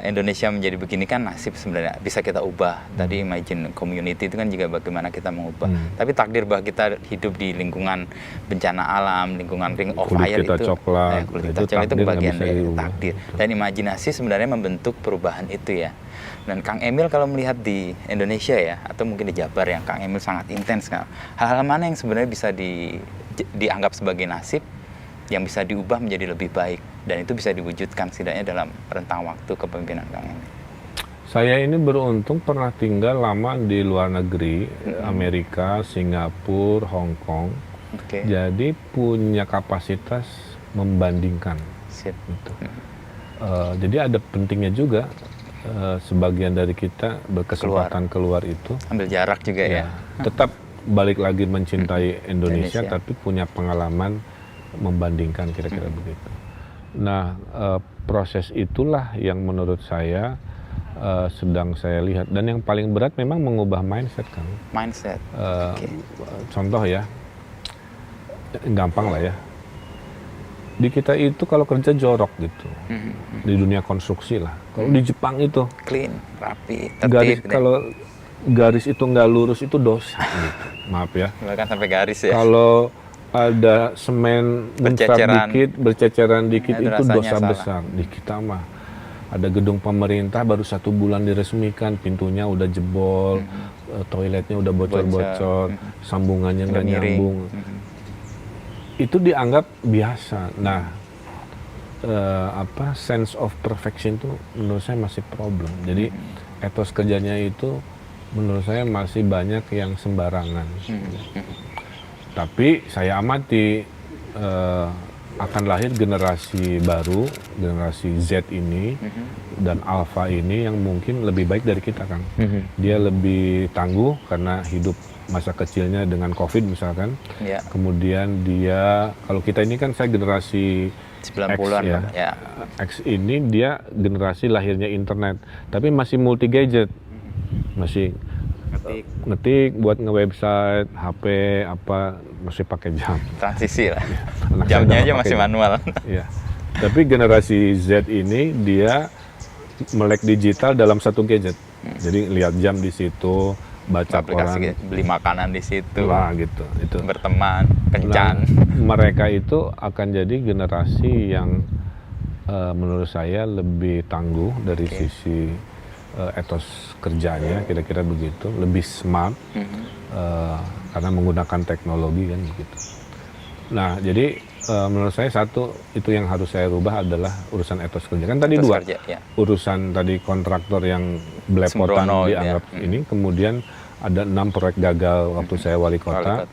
Indonesia menjadi begini kan nasib sebenarnya bisa kita ubah. Tadi imagine community itu kan juga bagaimana kita mengubah. Tapi takdir bahwa kita hidup di lingkungan bencana alam, lingkungan ring of fire itu kulit kita coklat itu bagian dari takdir. Dan imajinasi sebenarnya membentuk perubahan itu ya. Dan Kang Emil kalau melihat di Indonesia ya, atau mungkin di Jabar yang Kang Emil sangat intens kan, hal-hal mana yang sebenarnya bisa dianggap sebagai nasib yang bisa diubah menjadi lebih baik, dan itu bisa diwujudkan setidaknya dalam rentang waktu kepemimpinan Kang Emil? Saya ini beruntung pernah tinggal lama di luar negeri, Amerika, Singapura, Hong Kong. Oke. Jadi punya kapasitas membandingkan. Sip. Gitu. Jadi ada pentingnya juga sebagian dari kita berkesempatan keluar itu. Ambil jarak juga ya. Tetap balik lagi mencintai Indonesia, Indonesia. tapi punya pengalaman membandingkan kira-kira begitu. Nah, proses itulah yang menurut saya sedang saya lihat, dan yang paling berat memang mengubah mindset kan. Mindset. Contoh ya, gampang lah ya. Di kita itu kalau kerja jorok gitu, di dunia konstruksi lah. Kalau di Jepang itu Clean, rapi, garis, tertib. kalau garis itu nggak lurus itu dosa gitu. Maaf ya. Bahkan sampai garis ya. Kalau ada semen Berceceran. berceceran dikit Itu itu rasanya dosa salah. besar. Di kita mah ada gedung pemerintah baru 1 bulan diresmikan, pintunya udah jebol, toiletnya udah bocor-bocor, sambungannya nggak Udah miring. nyambung. Itu dianggap biasa. Nah, sense of perfection itu menurut saya masih problem. Jadi etos kerjanya itu menurut saya masih banyak yang sembarangan. Tapi saya amati akan lahir generasi baru, generasi Z ini dan Alpha ini yang mungkin lebih baik dari kita, Kang. Dia lebih tangguh karena hidup masa kecilnya dengan COVID misalkan. Ya. Kemudian dia, kalau kita ini kan saya generasi 90-an X ya. ya. X ini dia generasi lahirnya internet, tapi masih multi gadget, masih ngetik buat nge-website, HP apa masih pakai jam. Transisi lah. Anak saya Jamnya udah aja pakai masih jam. manual. Iya. Tapi generasi Z ini dia melek digital dalam satu gadget. Jadi lihat jam di situ, baca Aplikasi koran, beli makanan di situ, lah gitu. Itu. berteman, kencan. Mereka itu akan jadi generasi yang menurut saya lebih tangguh dari sisi etos kerjanya, kira-kira begitu, lebih smart karena menggunakan teknologi kan begitu. Nah, jadi menurut saya satu itu yang harus saya rubah adalah urusan etos kerja. Kan tadi Etos dua, kerja, ya. urusan tadi kontraktor yang belepotan Sembrono, dianggap ya. ini, kemudian ada 6 proyek gagal waktu saya wali kota.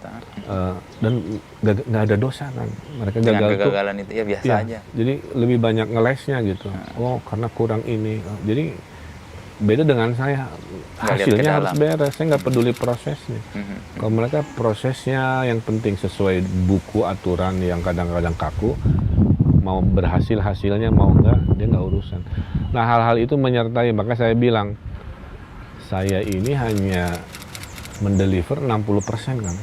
Dan nggak ada dosa kan, mereka Dengan gagal tuh kegagalan itu ya biasa ya, aja. jadi lebih banyak ngelesnya gitu. Oh karena kurang ini. Jadi beda dengan saya, Nggak lihat ke hasilnya harus dalam. beres. Saya nggak peduli prosesnya. Kalau mereka prosesnya yang penting sesuai buku aturan yang kadang-kadang kaku, mau berhasil hasilnya mau enggak dia nggak urusan. Nah hal-hal itu menyertai, maka saya bilang saya ini hanya mendeliver 60% kan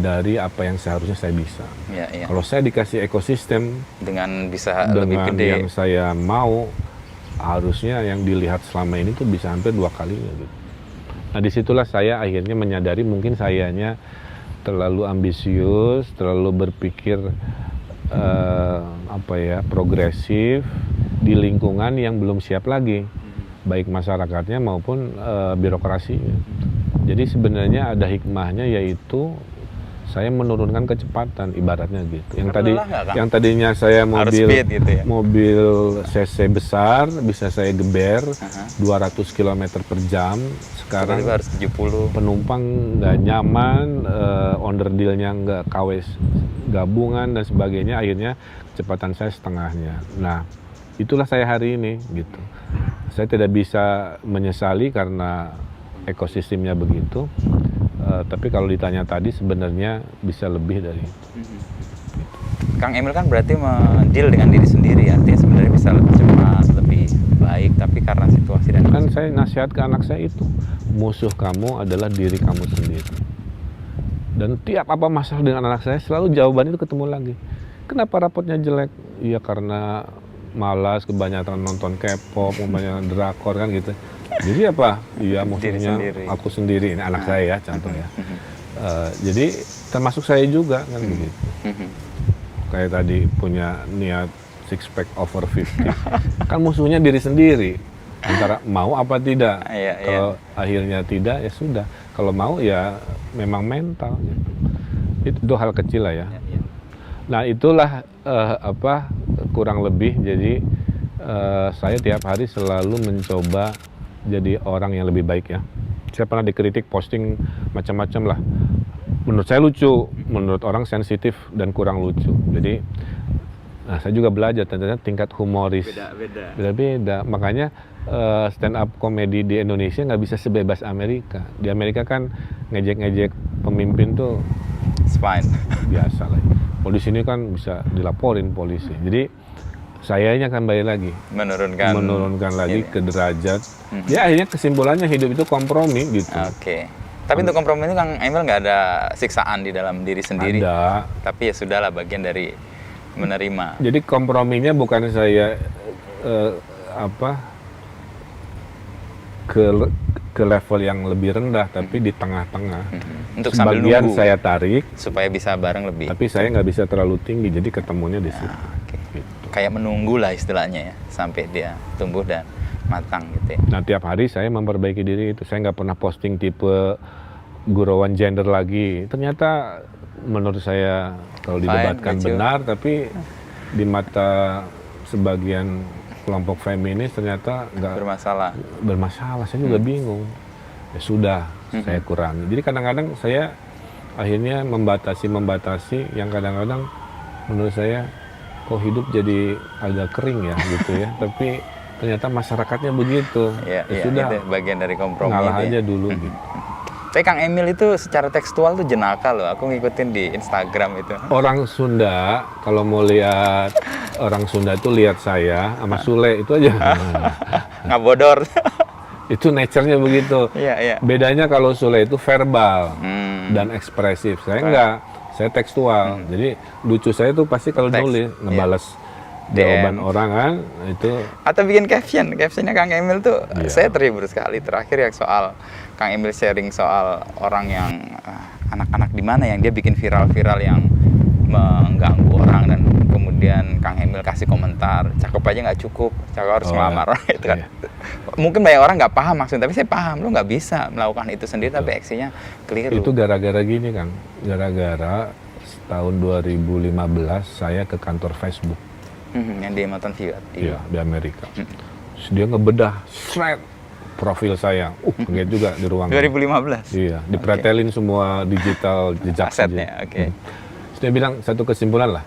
dari apa yang seharusnya saya bisa. Ya, ya. Kalau saya dikasih ekosistem Dengan bisa lebih dengan gede. yang saya mau, harusnya yang dilihat selama ini tuh bisa hampir 2 kalinya gitu. Nah disitulah saya akhirnya menyadari mungkin sayanya terlalu ambisius, terlalu berpikir progresif di lingkungan yang belum siap lagi, baik masyarakatnya maupun birokrasinya. Jadi sebenarnya ada hikmahnya, yaitu saya menurunkan kecepatan ibaratnya gitu. Yang tadinya saya mobil cc besar bisa saya geber 200 km per jam, sekarang harus 70. penumpang nggak nyaman, onderdilnya nggak KW gabungan dan sebagainya, akhirnya kecepatan saya setengahnya. Nah itulah saya hari ini gitu. Saya tidak bisa menyesali karena ekosistemnya begitu. Tapi kalau ditanya tadi sebenarnya bisa lebih dari itu. Kang Emil kan berarti mendeal dengan diri sendiri, artinya sebenarnya bisa lebih cepat, lebih baik, tapi karena situasi dan kan saya nasihat ke anak saya itu, musuh kamu adalah diri kamu sendiri. Dan tiap apa masalah dengan anak saya selalu jawaban itu ketemu lagi. Kenapa rapotnya jelek? Iya karena malas, kebanyakan nonton K-pop, kebanyakan drakor kan gitu. Jadi apa? Iya musuhnya aku sendiri. Ini anak saya ya contoh ya. Jadi termasuk saya juga kan begitu. Kayak tadi punya niat six pack over 50. Kan musuhnya diri sendiri. Antara mau apa tidak. Kalau akhirnya tidak ya sudah. Kalau mau ya memang mental gitu. Itu hal kecil lah ya. Nah itulah kurang lebih. Jadi saya tiap hari selalu mencoba jadi orang yang lebih baik ya. Saya pernah dikritik posting macam-macam lah. Menurut saya lucu, menurut orang sensitif dan kurang lucu. Jadi saya juga belajar ternyata tingkat humoris beda-beda. Makanya stand up komedi di Indonesia nggak bisa sebebas Amerika. Di Amerika kan ngejek-ngejek pemimpin tuh Fine. biasa lah. Kalau di sini kan bisa dilaporin polisi. Jadi sayanya akan balik lagi, menurunkan lagi ke derajat. Ya akhirnya kesimpulannya hidup itu kompromi gitu. Oke. Tapi untuk kompromi itu Kang Emil nggak ada siksaan di dalam diri sendiri. Ada. Tapi ya sudahlah, bagian dari menerima. Jadi komprominya bukan saya ke level yang lebih rendah, tapi di tengah-tengah. Untuk sambil Sebagian nunggu saya tarik, supaya bisa bareng lebih. tapi saya nggak bisa terlalu tinggi, jadi ketemunya di situ. Oke. Gitu. Kayak menunggu lah istilahnya ya, sampai dia tumbuh dan matang gitu ya. Nah tiap hari saya memperbaiki diri itu. Saya nggak pernah posting tipe gurauan gender lagi. Ternyata menurut saya kalau didebatkan lucu. benar, tapi di mata sebagian kelompok feminis ternyata nggak bermasalah. Saya juga bingung. Ya sudah, saya kurangi. Jadi kadang-kadang saya akhirnya membatasi yang kadang-kadang menurut saya kok hidup jadi agak kering ya gitu ya. Tapi ternyata masyarakatnya begitu. Ya Sudah, itu bagian dari kompromi. ngalah itu aja ya. dulu gitu. Tapi Kang Emil itu secara tekstual tuh jenaka loh. Aku ngikutin di Instagram itu. Orang Sunda kalau mau lihat orang Sunda itu lihat saya sama Sule itu aja. Nggak bodor. Itu nature-nya begitu. Iya. Bedanya kalau Sule itu verbal dan ekspresif. Saya enggak, saya tekstual. Jadi lucu saya tuh pasti kalau nulis ngebales jawaban orang kan itu. Atau bikin captionnya Kang Emil tuh saya terhibur sekali. Terakhir yang soal Kang Emil sharing soal orang yang anak-anak di mana yang dia bikin viral-viral yang mengganggu orang, dan kemudian Kang Emil kasih komentar, cakep aja nggak cukup, cakep harus melamar orang itu kan. Mungkin banyak orang nggak paham maksudnya, tapi saya paham, lu nggak bisa melakukan itu sendiri tapi aksinya keliru. Itu gara-gara gini Kang, gara-gara tahun 2015 saya ke kantor Facebook. Yang di Mountain View. Iya, di Amerika. Terus dia ngebedah shred profil saya. Kaget juga di ruangan. 2015. Iya, dipretelin semua digital jejak asetnya. Oke. Terus dia bilang satu kesimpulan lah.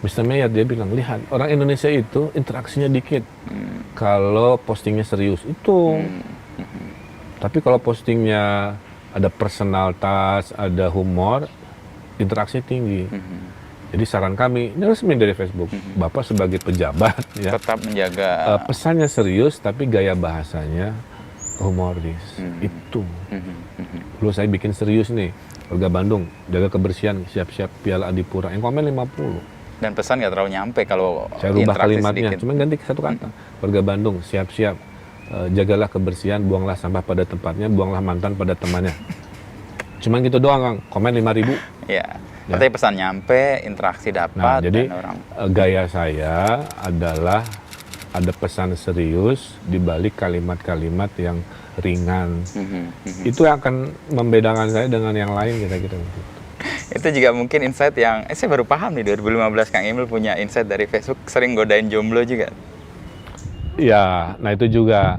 Mr. Mayer dia bilang, lihat orang Indonesia itu interaksinya dikit. Kalau postingnya serius itu. Tapi kalau postingnya ada personal touch, ada humor, interaksi tinggi. Jadi saran kami, ini resmi dari Facebook, Bapak sebagai pejabat ya, tetap menjaga pesannya serius tapi gaya bahasanya humoris. Itu. Lalu saya bikin serius nih, warga Bandung, jaga kebersihan, siap-siap Piala Adipura. Yang komen 50. Dan pesan nggak terlalu nyampe kalau saya rubah kalimatnya, cuma ganti satu kata. Warga Bandung, siap-siap, jagalah kebersihan, buanglah sampah pada tempatnya, buanglah mantan pada temannya. Cuman gitu doang Kang, komen 5.000. Ya. Tapi pesan nyampe, interaksi dapat. Nah, jadi dan orang gaya saya adalah ada pesan serius di balik kalimat-kalimat yang ringan. Itu yang akan membedakan saya dengan yang lain kira-kira. Itu juga mungkin insight yang saya baru paham nih 2015 Kang Emil punya insight dari Facebook, sering godain jomblo juga. Ya, nah itu juga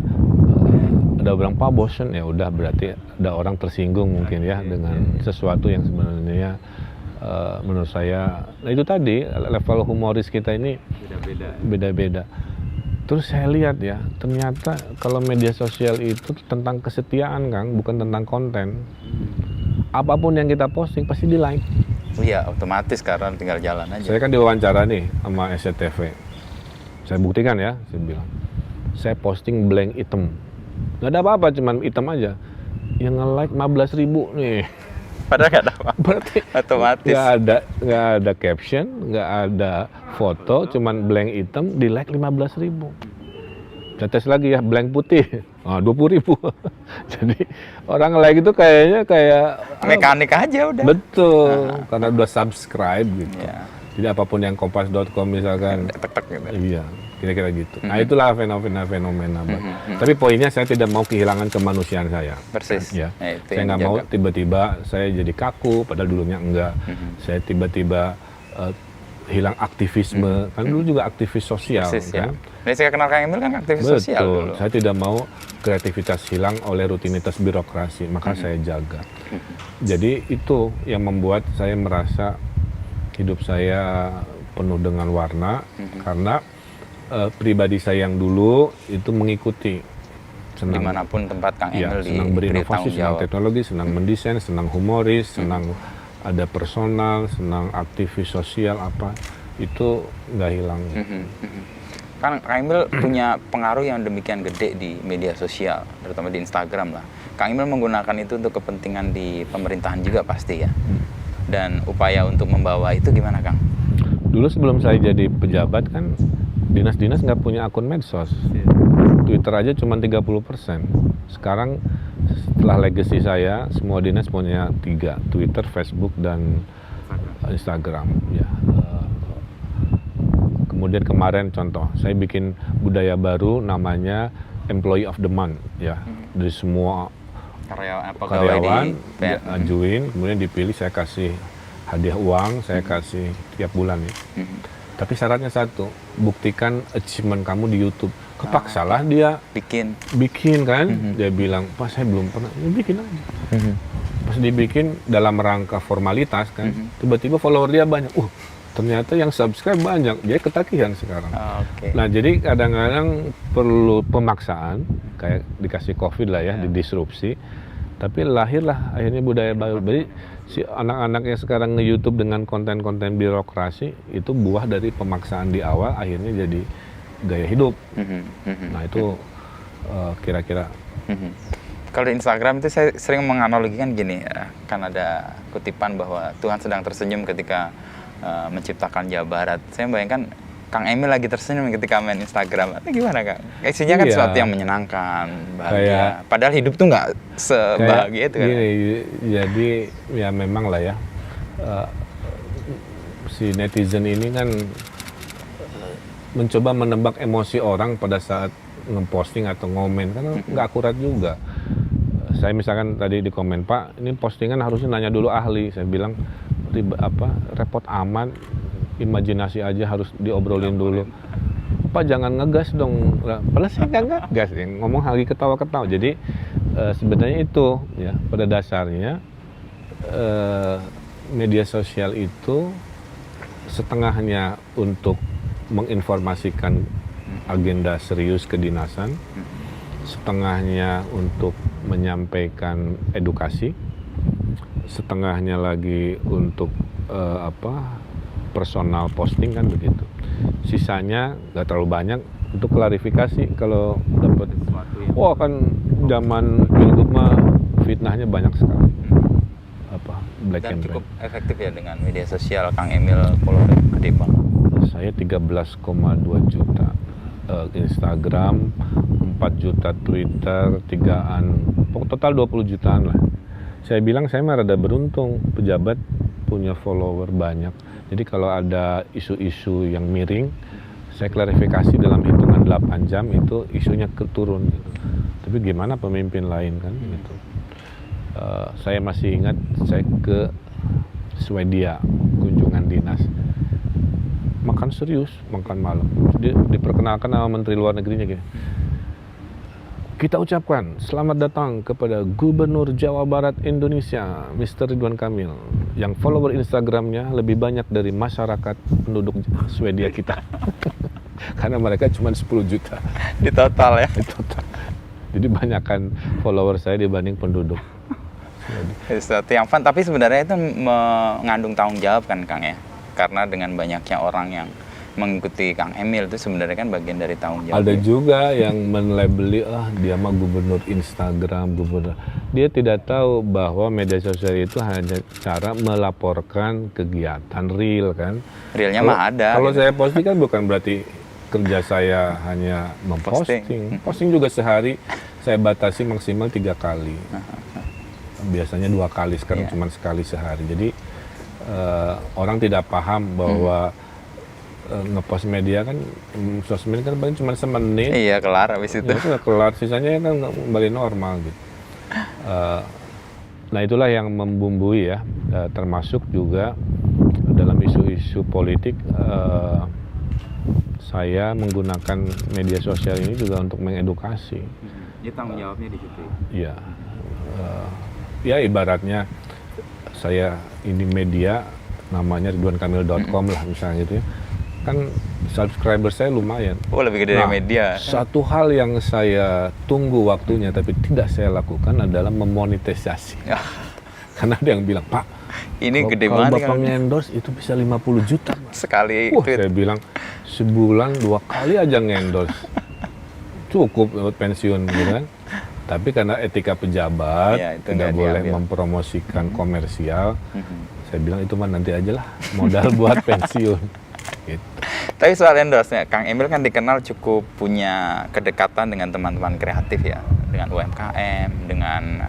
ada orang Pak bosen, ya udah berarti ada orang tersinggung mungkin ya dengan sesuatu yang sebenarnya menurut saya, nah itu tadi level humoris kita ini beda-beda. Terus saya lihat ya, ternyata kalau media sosial itu tentang kesetiaan Kang, bukan tentang konten. Apapun yang kita posting pasti di like. Iya, otomatis karena tinggal jalan aja. Saya kan diwawancara nih sama SCTV. Saya buktikan ya, saya bilang. Saya posting blank hitam. Nggak ada apa-apa, cuman hitam aja. Yang nge-like 15.000 nih. Padahal nggak ada apa-apa. Berarti otomatis. Nggak ada caption, nggak ada foto, cuman blank hitam, di like 15.000. Saya tes lagi ya, blank putih, 20.000. Jadi orang like itu kayaknya kayak mekanik aja udah. Betul, karena udah subscribe gitu. Ya. Jadi apapun yang kompas.com misalkan, tek-tek gitu. Iya, kira-kira gitu. Nah itulah fenomena. Tapi poinnya saya tidak mau kehilangan kemanusiaan saya. Persis. Ya. Nah, itu saya nggak mau tiba-tiba saya jadi kaku, padahal dulunya enggak. Saya tiba-tiba hilang aktivisme. Kan dulu juga aktivis sosial Persis, kan. ya. Jadi saya kenal Kang Emil kan aktivis sosial Betul. dulu. Saya tidak mau kreativitas hilang oleh rutinitas birokrasi, maka saya jaga. Jadi itu yang membuat saya merasa hidup saya penuh dengan warna, karena pribadi saya yang dulu itu mengikuti, senang, Dimanapun tempat Kang ya, Emil senang diberi berinovasi, tanggung senang jawab. teknologi, senang mendesain, senang humoris, senang ada personal, senang aktivis sosial apa, itu nggak hilang. Kan Kang Emil punya pengaruh yang demikian gede di media sosial, terutama di Instagram lah. Kang Emil menggunakan itu untuk kepentingan di pemerintahan juga pasti ya. Dan upaya untuk membawa itu gimana Kang? Dulu sebelum saya jadi pejabat kan, dinas-dinas nggak punya akun medsos. Twitter aja cuma 30%. Sekarang setelah legacy saya, semua dinas punya 3, Twitter, Facebook, dan Instagram. Ya. Kemudian kemarin contoh, saya bikin budaya baru namanya Employee of the Month. Ya. Dari semua karyawan dia ajuin, kemudian dipilih, saya kasih hadiah uang, saya kasih tiap bulan ya. Tapi syaratnya satu, buktikan achievement kamu di YouTube. Kepaksalah dia bikin kan, dia bilang, Pak saya belum pernah, ya bikin aja. Pas dibikin dalam rangka formalitas kan, tiba-tiba follower dia banyak. Ternyata yang subscribe banyak, jadi ketagihan sekarang. Nah jadi kadang-kadang perlu pemaksaan, kayak dikasih COVID lah ya, didisrupsi. Tapi lahirlah akhirnya budaya baru. Jadi si anak-anak yang sekarang nge-YouTube dengan konten-konten birokrasi, itu buah dari pemaksaan di awal, akhirnya jadi gaya hidup. Nah itu kira-kira. Kalau di Instagram itu saya sering menganalogikan gini, kan ada kutipan bahwa Tuhan sedang tersenyum ketika menciptakan Jawa Barat. Saya bayangkan Kang Emil lagi tersenyum ketika main Instagram. Itu gimana Kang? Isinya kan sesuatu yang menyenangkan, bahagia. Padahal hidup tuh nggak sebahagia itu kan. Gini, jadi ya memang lah ya, si netizen ini kan mencoba menebak emosi orang pada saat ngeposting atau ngomen, karena nggak akurat juga. Saya misalkan tadi di komen, Pak, ini postingan harusnya nanya dulu ahli. Saya bilang, repot amat, imajinasi aja harus diobrolin dulu. Pak jangan ngegas dong, padahal saya nggak ngegas, ngomong lagi ketawa-ketawa. Jadi sebenarnya itu ya, pada dasarnya media sosial itu setengahnya untuk menginformasikan agenda serius kedinasan, setengahnya untuk menyampaikan edukasi, setengahnya lagi untuk personal posting kan begitu. Sisanya nggak terlalu banyak untuk klarifikasi kalau dapat. Wah kan zaman Pilgub mah fitnahnya banyak sekali. Black Dan and cukup red. efektif ya dengan media sosial Kang Emil follower gede banget. Saya 13,2 juta Instagram, 4 juta Twitter, 3-an, total 20 jutaan lah. Saya bilang saya mah rada beruntung, pejabat punya follower banyak. Jadi kalau ada isu-isu yang miring, saya klarifikasi dalam hitungan 8 jam itu isunya turun gitu. Tapi gimana pemimpin lain kan gitu. Saya masih ingat saya ke Swedia kunjungan dinas. Makan serius, makan malam. Diperkenalkan sama Menteri Luar Negerinya gitu. Kita ucapkan selamat datang kepada Gubernur Jawa Barat Indonesia, Mr. Ridwan Kamil, yang follower Instagramnya lebih banyak dari masyarakat penduduk Swedia kita. Karena mereka cuma 10 juta. Di total ya? Di total. Jadi banyakkan follower saya dibanding penduduk. Sesuatu yang fun, tapi sebenarnya itu mengandung tanggung jawab kan Kang ya? Karena dengan banyaknya orang yang mengikuti Kang Emil itu sebenarnya kan bagian dari tanggung jawab. Ada juga yang menlabeli, dia mah gubernur Instagram, gubernur. Dia tidak tahu bahwa media sosial itu hanya cara melaporkan kegiatan real kan. Realnya mah ada. Kalau gitu. saya posting kan bukan berarti kerja saya hanya memposting. Posting juga sehari saya batasi maksimal 3 kali. Biasanya 2 kali, sekarang cuma sekali sehari. Jadi orang tidak paham bahwa ngepost media kan, sosmed kan paling cuma semenit. Iya, kelar habis itu. Itu kelar, sisanya kan kembali normal gitu. Nah itulah yang membumbui ya, termasuk juga dalam isu-isu politik, saya menggunakan media sosial ini juga untuk mengedukasi. Jadi tanggung jawabnya di situ. Ya, ya ibaratnya saya ini media namanya ridwankamil.com lah misalnya gitu ya. Kan subscriber saya lumayan. Oh, lebih gede dari media. Satu hal yang saya tunggu waktunya tapi tidak saya lakukan adalah memonetisasi. Karena ada yang bilang, Pak, ini gede kalau banget Bapak kan. nge-endorse itu bisa 50 juta. Sekali tweet. Saya bilang sebulan 2 kali aja nge-endorse. Cukup buat pensiun gitu kan. Tapi karena etika pejabat, Ya, itu tidak nggak boleh diambil. mempromosikan komersial. Saya bilang itu mah nanti aja lah, modal buat pensiun. Gitu. Tapi soal endorse-nya, Kang Emil kan dikenal cukup punya kedekatan dengan teman-teman kreatif ya, dengan UMKM, dengan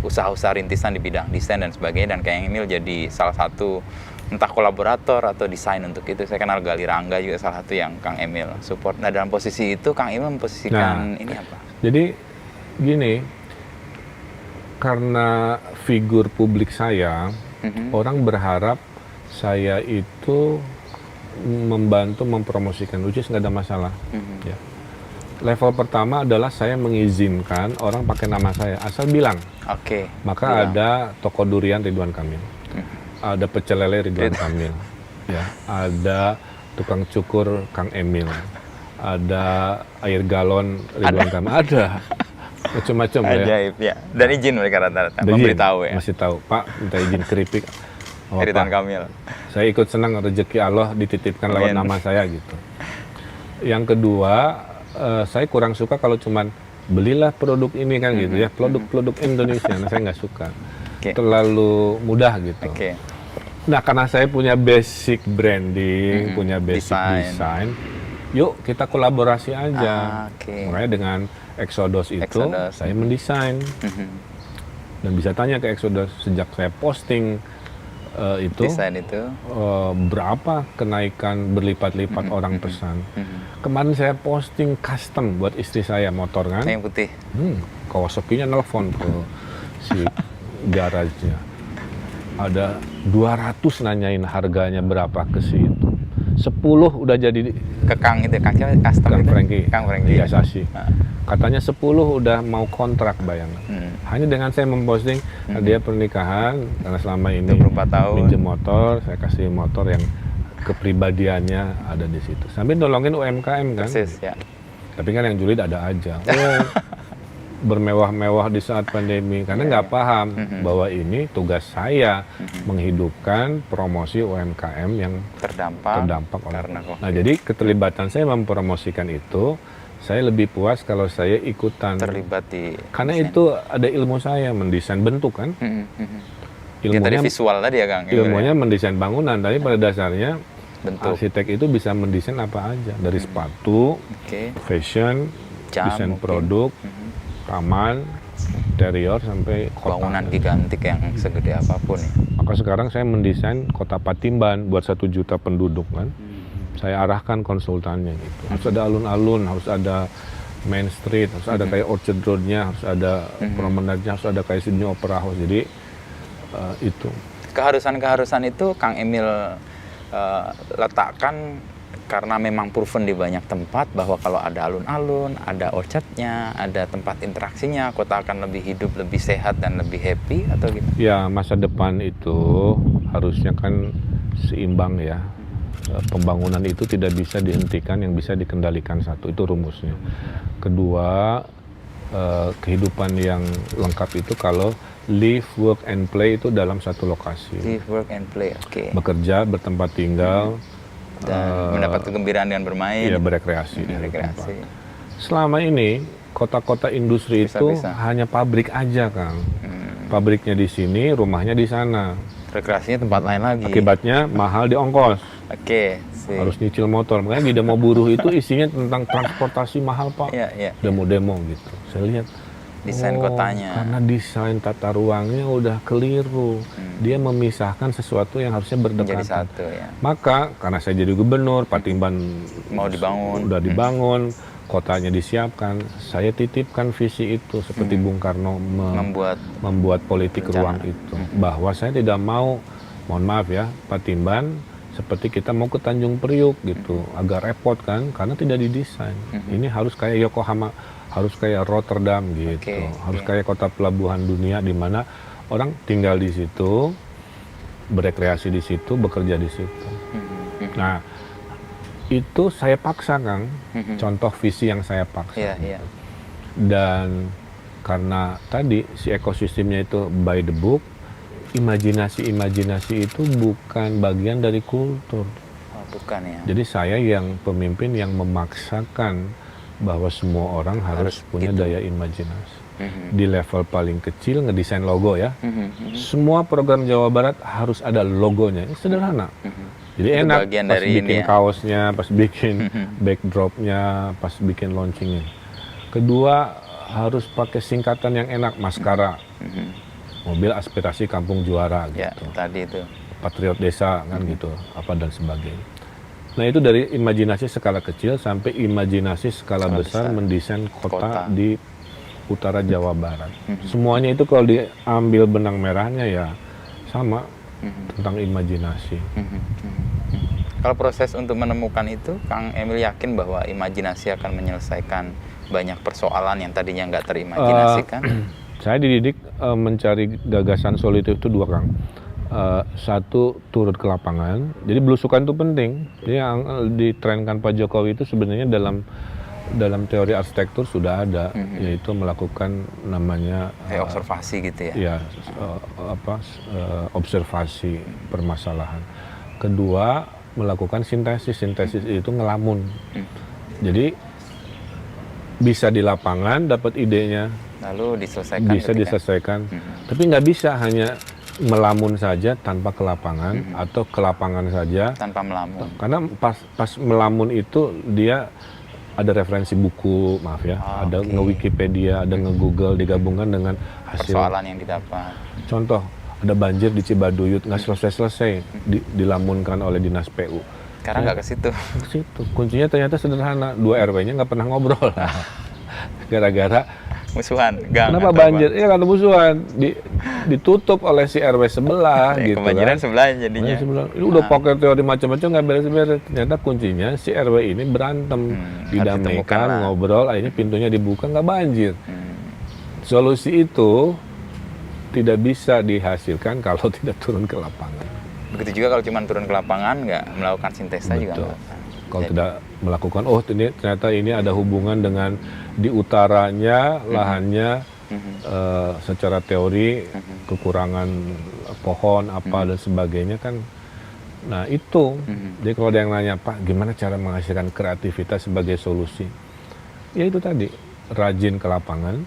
usaha-usaha rintisan di bidang desain dan sebagainya, dan Kang Emil jadi salah satu entah kolaborator atau desain untuk itu. Saya kenal Gali Rangga juga salah satu yang Kang Emil support. Nah, dalam posisi itu Kang Emil memposisikan ini apa? Jadi gini, karena figur publik saya, orang berharap saya itu membantu mempromosikan, which is nggak ada masalah. Ya. Level pertama adalah saya mengizinkan orang pakai nama saya, asal bilang. Oke. Maka ada toko durian Ridwan Kamil, ada pecel lele Ridwan Kamil, ya, ada tukang cukur Kang Emil, ada air galon Ridwan Kamil, ada macam-macam ya. Ajaib ya. Dan izin mereka rata-rata Dan memberitahu ya. Masih tahu, Pak, minta izin keripik. Oh, Ridwan Pak, Kamil. saya ikut senang rezeki Allah dititipkan lewat Amin. nama saya gitu. Yang kedua, saya kurang suka kalau cuman belilah produk ini kan gitu ya, produk-produk Indonesia. Nah, saya nggak suka. Oke. Terlalu mudah gitu. Oke. Nah, karena saya punya basic branding, punya basic design, yuk kita kolaborasi aja. Oke. Makanya dengan Exodus itu Exodus. saya mendesain. Dan bisa tanya ke Exodus, sejak saya posting itu Desain itu. berapa kenaikan berlipat-lipat orang pesan. Kemarin saya posting custom buat istri saya motor kan. Yang putih. Kawasaki-nya nelfon ke si garage-nya. Ada 200 nanyain harganya berapa ke situ. 10 udah jadi Ke Kang itu, Kang siapa? Custom Kang itu? Franky. Kang Franky. Iya, Sasi. Katanya 10 udah mau kontrak, bayangkan. Hanya dengan saya memposting dia pernikahan, karena selama ini 24 tahun. minjem motor, saya kasih motor yang kepribadiannya ada di situ. Sambil nolongin UMKM kan. Persis ya. Tapi kan yang julid ada aja. Oh, bermewah-mewah di saat pandemi karena nggak paham bahwa ini tugas saya menghidupkan promosi UMKM yang terdampak oleh. Nah, jadi keterlibatan saya mempromosikan itu, saya lebih puas kalau saya ikutan terlibat di karena desain. itu ada ilmu saya mendesain bentuk kan. Ya, tadi visual tadi ya Kang. Ilmunya mendesain bangunan, tapi pada dasarnya bentuk. arsitek itu bisa mendesain apa aja, dari sepatu, Oke. fashion, Jam, desain mungkin. produk, taman, interior sampai kota. Bangunan gigantik yang segede apapun ya. Maka sekarang saya mendesain kota Patimban buat 1 juta penduduk kan. Saya arahkan konsultannya gitu. Harus ada alun-alun, harus ada Main Street, harus ada kayak Orchard Road-nya, harus ada promenade-nya, harus ada kayak Sydney Opera House. Jadi itu. Keharusan-keharusan itu Kang Emil letakkan karena memang proven di banyak tempat bahwa kalau ada alun-alun, ada orchard-nya, ada tempat interaksinya, kota akan lebih hidup, lebih sehat, dan lebih happy, atau gimana? Ya, masa depan itu harusnya kan seimbang ya. Pembangunan itu tidak bisa dihentikan, yang bisa dikendalikan satu, itu rumusnya. Kedua, kehidupan yang lengkap itu kalau live, work, and play itu dalam satu lokasi. Live, work, and play, oke. Bekerja, bertempat tinggal, Dan mendapat kegembiraan dengan bermain. ya berekreasi. Rekreasi. Selama ini kota-kota industri itu hanya pabrik aja, Kang. Pabriknya di sini, rumahnya di sana. Rekreasinya tempat lain lagi. Akibatnya mahal di ongkos. Oke. Harus nyicil motor. Makanya di demo buruh itu isinya tentang transportasi mahal, Pak. Iya, iya. Demo-demo gitu. Saya lihat Desain kotanya. Karena desain tata ruangnya udah keliru. Dia memisahkan sesuatu yang harusnya berdekatan. Menjadi satu ya. Maka karena saya jadi gubernur, Patimban Mau dibangun. udah dibangun, kotanya disiapkan, saya titipkan visi itu seperti Bung Karno membuat politik rencana. ruang itu. Bahwa saya tidak mau mohon maaf ya, Patimban seperti kita mau ke Tanjung Priuk gitu, agak repot kan, karena tidak didesain. Ini harus kayak Yokohama, harus kayak Rotterdam gitu, harus kayak kota pelabuhan dunia di mana orang tinggal di situ, berekreasi di situ, bekerja di situ. Nah, itu saya paksa, Kang. Contoh visi yang saya paksa. Dan karena tadi si ekosistemnya itu by the book, imajinasi itu bukan bagian dari kultur. Oh, bukan ya. Jadi saya yang pemimpin yang memaksakan bahwa semua orang harus punya gitu. daya imajinasi. Di level paling kecil ngedesain logo ya. Semua program Jawa Barat harus ada logonya. Ini sederhana. Jadi itu enak pas dari bikin kaosnya, pas bikin backdropnya, pas bikin launchingnya. Kedua, harus pakai singkatan yang enak, Maskara. Mobil aspirasi kampung juara gitu. Ya, tadi itu. Patriot desa kan gitu, apa dan sebagainya. Nah, itu dari imajinasi skala kecil sampai imajinasi skala besar mendesain kota di utara Jawa Barat. Semuanya itu kalau diambil benang merahnya ya sama tentang imajinasi. Kalau proses untuk menemukan itu, Kang Emil yakin bahwa imajinasi akan menyelesaikan banyak persoalan yang tadinya nggak terimajinasikan? Saya dididik mencari gagasan solutif itu dua, Kang. Satu, turut ke lapangan. Jadi belusukan itu penting. Jadi yang ditrenkan Pak Jokowi itu sebenarnya dalam teori arsitektur sudah ada, yaitu melakukan namanya observasi gitu ya. Ya, observasi permasalahan. Kedua, melakukan sintesis. Sintesis itu ngelamun. Jadi bisa di lapangan dapat idenya, lalu diselesaikan. Bisa diselesaikan. Tapi nggak bisa hanya melamun saja tanpa ke lapangan atau ke lapangan saja tanpa melamun. Karena pas melamun itu dia ada referensi buku, maaf ya, ada nge-Wikipedia, ada nge-Google, digabungkan dengan hasil persoalan yang didapat. Contoh, ada banjir di Cibaduyut, nggak selesai-selesai, dilamunkan oleh Dinas PU. Karena nggak ke situ. Ke situ. Kuncinya ternyata sederhana, 2 RW-nya nggak pernah ngobrol. Gara-gara musuhan. Kenapa banjir? Ya karena musuhan. Ditutup oleh si RW sebelah gitu kebanjiran kan. Sebelah jadinya. Ini udah pakai teori macam-macam nggak beres-beres. Ternyata kuncinya si RW ini berantem, didamaikan, ngobrol, akhirnya pintunya dibuka nggak banjir. Solusi itu tidak bisa dihasilkan kalau tidak turun ke lapangan. Begitu juga kalau cuma turun ke lapangan nggak melakukan sintesa juga nggak. Kalau tidak melakukan, ternyata ini ada hubungan dengan di utaranya lahannya secara teori kekurangan pohon dan sebagainya kan. Nah itu, jadi kalau ada yang nanya, Pak gimana cara menghasilkan kreativitas sebagai solusi? Ya itu tadi, rajin ke lapangan,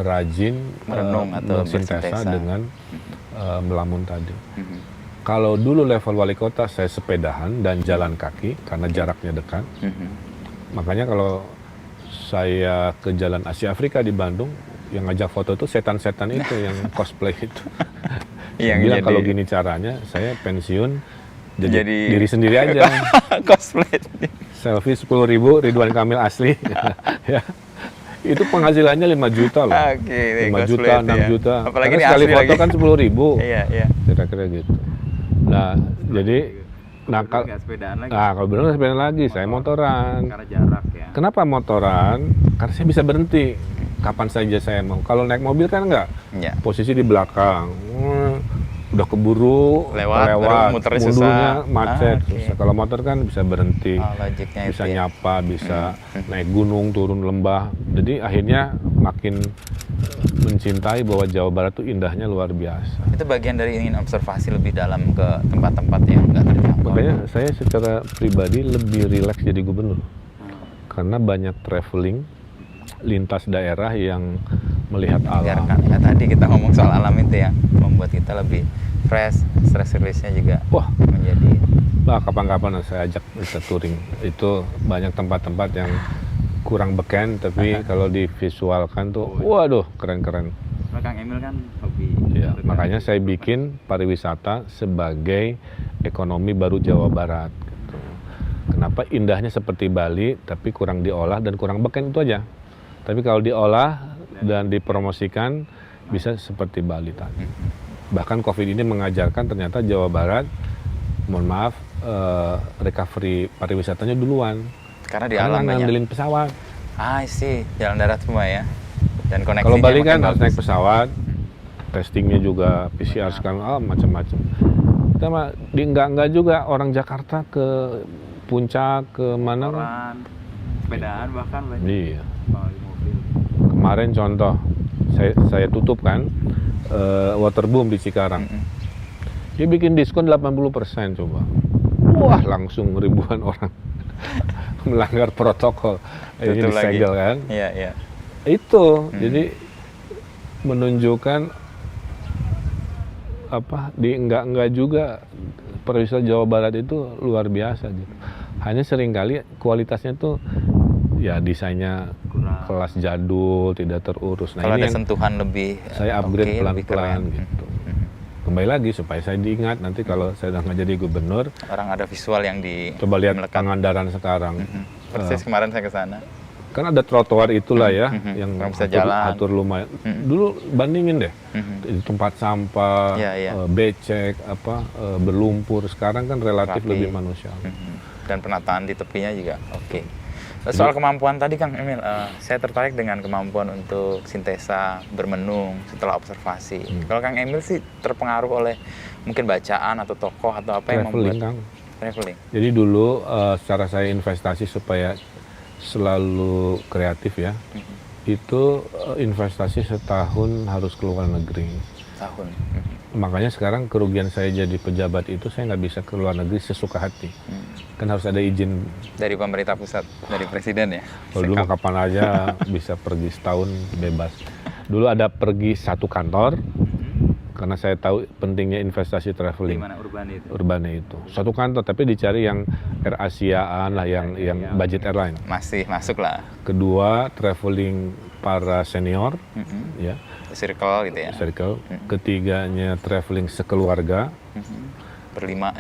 rajin merenung atau bersintesa dengan melamun tadi. Kalau dulu level wali kota saya sepedahan dan jalan kaki karena jaraknya dekat. Makanya kalau saya ke Jalan Asia Afrika di Bandung, yang ngajak foto itu setan-setan itu yang cosplay itu. Yang bilang kalau gini caranya, saya pensiun jadi diri sendiri aja. Cosplay. Selfie 10.000, Ridwan Kamil asli. Ya. Itu penghasilannya 5 juta loh. 5 juta, 6 juta. Apalagi sekali foto kan 10.000. Iya. Kira-kira gitu. Nah, jadi kalau benar sepedaan lagi, saya motoran. Karena jarak ya. Kenapa motoran? Karena saya bisa berhenti kapan saja saya mau. Kalau naik mobil kan enggak. Ya. Posisi di belakang. Udah keburu lewat mundurnya macet. Kalau motor kan bisa berhenti. Bisa nyapa, bisa naik gunung, turun lembah. Jadi akhirnya makin mencintai bahwa Jawa Barat itu indahnya luar biasa. Itu bagian dari ingin observasi lebih dalam ke tempat-tempat yang nggak terjangkau. Makanya saya secara pribadi lebih rileks jadi gubernur. Karena banyak traveling lintas daerah yang melihat alam. Ya tadi kita ngomong soal alam itu ya, membuat kita lebih fresh, stress release-nya juga menjadi. Kapan-kapan saya ajak bisa touring. Itu banyak tempat-tempat yang kurang beken, tapi kalau divisualkan tuh, waduh, keren-keren. Kang Emil kan hobi. Ya, makanya saya bikin pariwisata sebagai ekonomi baru Jawa Barat. Gitu. Kenapa indahnya seperti Bali, tapi kurang diolah dan kurang beken itu aja. Tapi kalau diolah dan dipromosikan, bisa seperti Bali tadi. Bahkan COVID ini mengajarkan ternyata Jawa Barat, mohon maaf, recovery pariwisatanya duluan. Karena di Karena alam banyak. ngandelin pesawat. Sih, jalan darat semua ya. Dan koneksinya Kalau Bali kan makin harus bagus. naik pesawat, testingnya juga PCR sekarang, macam-macam. Kita mah enggak juga orang Jakarta ke puncak, ke mana? Orang sepedaan bahkan banyak. Iya. Kalau di mobil. Kemarin contoh, saya tutup kan, waterboom di Cikarang. Dia bikin diskon 80% coba. Wah, langsung ribuan orang melanggar protokol. Ini Tutup lagi. disegel kan. Iya, iya. Itu, jadi menunjukkan enggak juga pariwisata Jawa Barat itu luar biasa gitu. Hanya seringkali kualitasnya tuh ya desainnya Kurang. kelas jadul, tidak terurus. Nah, Kalau ini ada yang sentuhan lebih saya upgrade oke, lebih pelan-pelan keren. gitu. Kembali lagi supaya saya diingat nanti kalau saya udah nggak jadi gubernur, Orang ada visual yang di coba lihat melekat. Pangandaran sekarang. Persis kemarin saya ke sana. Kan ada trotoar itulah ya, yang Orang bisa jalan. atur lumayan. Dulu bandingin deh, di tempat sampah, Iya, iya. becek, berlumpur. Sekarang kan relatif Rapi. lebih manusiawi. Dan penataan di tepinya juga oke. Soal kemampuan tadi Kang Emil, saya tertarik dengan kemampuan untuk sintesa, bermenung setelah observasi. Kalau Kang Emil sih terpengaruh oleh mungkin bacaan atau tokoh atau apa yang Traveling, membuat Kang. traveling. Jadi dulu secara saya investasi supaya selalu kreatif ya, itu investasi setahun harus ke luar negeri. Tahun. Makanya sekarang kerugian saya jadi pejabat itu saya nggak bisa ke luar negeri sesuka hati. Kan harus ada izin. Dari pemerintah pusat, dari presiden ya. Kalau dulu mah kapan aja bisa pergi setahun bebas. Dulu ada pergi satu kantor, karena saya tahu pentingnya investasi Di traveling. mana urban itu? Urbane itu. Satu kantor, tapi dicari yang Air Asiaan lah, yang budget airline. Masih masuk lah. Kedua, traveling para senior, ya, Circle gitu ya. circle. Ketiganya, traveling sekeluarga. Berlima.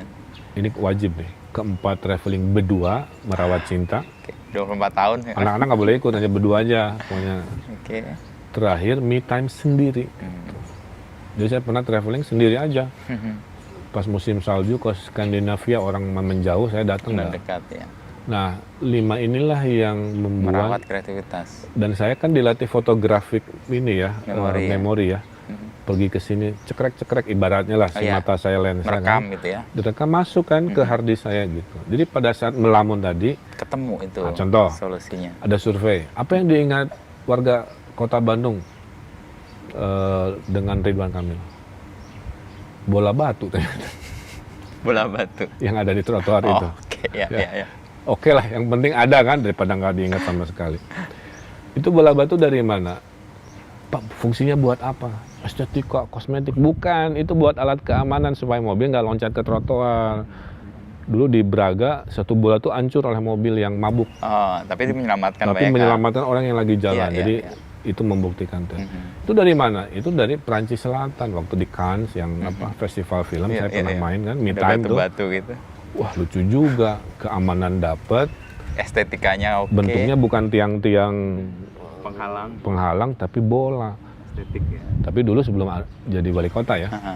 Ini wajib nih. Keempat, traveling berdua, merawat cinta. Oke. 24 tahun. Ya. Anak-anak nggak boleh ikut, hanya berdua aja. Pokoknya. Oke. Terakhir, me time sendiri. Jadi saya pernah traveling sendiri aja. Pas musim salju ke Skandinavia, orang menjauh, saya datang. Mendekat ya. Nah, 5 inilah yang Merawat membuat, kreativitas. dan saya kan dilatih fotografik ini ya, Memori ya. ya. Pergi ke sini, cekrek-cekrek ibaratnya lah, si iya. mata saya lensa Merekam kan. gitu ya. Direkam masuk kan ke harddisk saya gitu. Jadi pada saat melamun tadi, Ketemu itu contoh. solusinya. ada survei. Apa yang diingat warga kota Bandung dengan Ridwan Kamil? Bola batu ternyata, Bola batu. yang ada di trotoar itu. Oke, ya, Ya. ya. Oke lah, yang penting ada kan, daripada nggak diingat sama sekali. Itu bola batu dari mana? Pak, fungsinya buat apa? Estetika, kosmetik? Bukan, itu buat alat keamanan supaya mobil nggak loncat ke trotoar. Dulu di Braga, satu bola tuh hancur oleh mobil yang mabuk. Oh, tapi itu menyelamatkan Tapi banyak menyelamatkan orang yang lagi jalan. Iya, Jadi iya. itu membuktikan. Itu dari mana? Itu dari Perancis Selatan, waktu di Cannes yang festival film. Iya, saya pernah iya. main kan, me Ada time tuh. batu-batu gitu. Wah, lucu juga, keamanan dapet. Estetikanya oke. Bentuknya bukan tiang-tiang penghalang tapi bola. estetik ya. Tapi dulu sebelum jadi wali kota ya. Aha.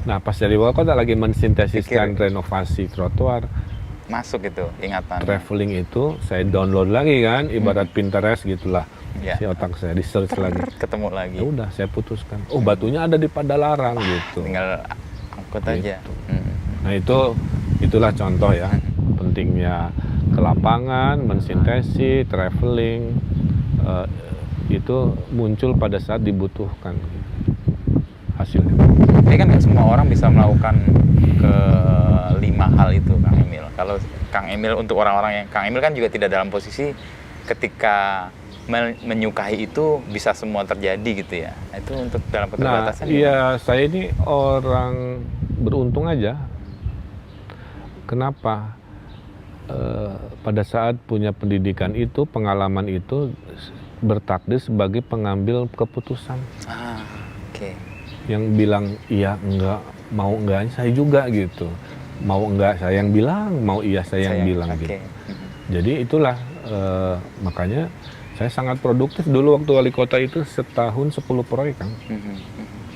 Nah, pas jadi wali kota lagi mensintesiskan Pikir. renovasi trotoar, Masuk itu ingatan. traveling itu saya download lagi kan, ibarat Pinterest gitulah. Ya. Si otak saya di search lagi. Ketemu lagi. Ya udah, saya putuskan. Oh, batunya ada di Padalarang gitu. Tinggal angkut aja. Nah, itulah contoh ya, pentingnya ke lapangan, mensintesis, traveling, itu muncul pada saat dibutuhkan hasilnya. Tapi kan nggak semua orang bisa melakukan ke 5 hal itu, Kang Emil. Kalau Kang Emil, untuk orang-orang yang Kang Emil kan juga tidak dalam posisi ketika menyukai itu bisa semua terjadi gitu ya. Itu untuk dalam Nah, keterbatasan. iya, saya ini orang beruntung aja. Kenapa? Pada saat punya pendidikan itu, pengalaman itu bertakdir sebagai pengambil keputusan. Oke. Yang bilang iya, enggak, mau enggak, saya juga gitu. Mau enggak saya yang bilang, mau iya saya yang bilang gitu. Jadi itulah makanya saya sangat produktif dulu waktu wali kota itu, setahun 10 proyek kan.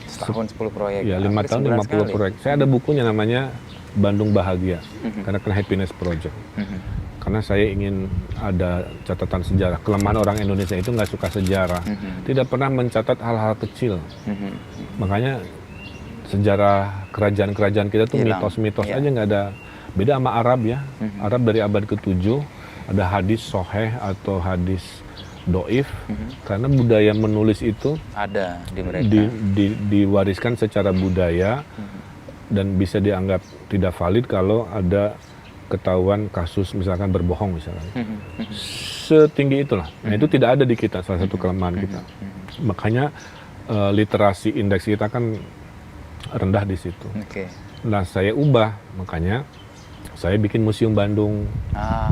Setahun 10 proyek. Ya 5 Hampir tahun 9 50 kali. proyek. Saya ada bukunya namanya Bandung Bahagia, karena kan Happiness Project. Karena saya ingin ada catatan sejarah. Kelemahan orang Indonesia itu nggak suka sejarah, tidak pernah mencatat hal-hal kecil. Makanya sejarah kerajaan-kerajaan kita tuh Hilang. mitos-mitos Iya. aja, nggak ada. Beda sama Arab ya. Arab dari abad ke-7 ada hadis soheh atau hadis doif, karena budaya menulis itu Ada di mereka. diwariskan secara budaya dan bisa dianggap tidak valid kalau ada ketahuan kasus misalkan berbohong misalkan. Setinggi itulah. Nah itu tidak ada di kita, salah satu kelemahan kita. Makanya literasi indeks kita kan rendah di situ. Oke. Nah saya ubah, makanya saya bikin Museum Bandung.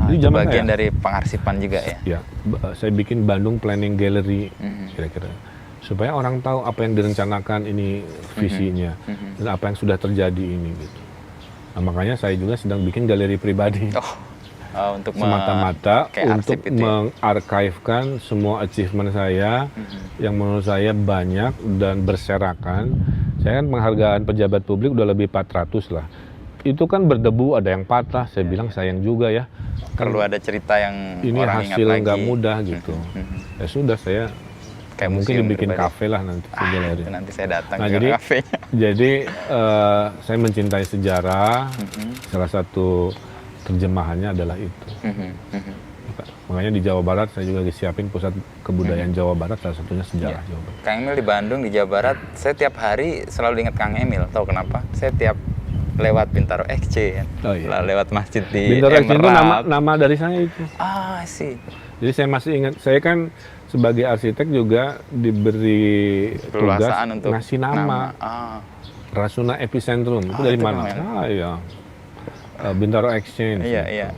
Itu Itu zaman bagian saya. dari pengarsipan juga ya. Ya, saya bikin Bandung Planning Gallery kira-kira supaya orang tahu apa yang direncanakan ini visinya dan apa yang sudah terjadi ini gitu. Nah, makanya saya juga sedang bikin galeri pribadi Untuk semata-mata kayak untuk arsip itu ya? mengarchivekan semua achievement saya yang menurut saya banyak dan berserakan. Saya kan penghargaan pejabat publik udah lebih 400 lah. Itu kan berdebu, ada yang patah. Saya bilang sayang juga ya. Perlu ada cerita yang Ini orang ingat hasil lagi. nggak mudah gitu. Ya sudah, saya Kayak mungkin museum dibikin pribadi. kafe lah nanti di galeri. Itu nanti saya datang Nah, ke jadi kafenya. jadi saya mencintai sejarah. Salah satu terjemahannya adalah itu. Makanya di Jawa Barat saya juga disiapin pusat kebudayaan Jawa Barat, salah satunya sejarah Jawa Barat. Kang Emil di Bandung, di Jawa Barat, saya tiap hari selalu ingat Kang Emil. Tahu kenapa? Saya tiap lewat Bintaro XC, kan? Oh, iya. Lewat masjid di Bintaro Action itu Emerald. nama dari saya itu. Sih. Jadi saya masih ingat, saya kan sebagai arsitek juga diberi tugas Keleluasaan untuk ngasih nama. Rasuna Epicentrum itu dari itu mana? keren. Iya. Bintaro Exchange. Iya, gitu. iya.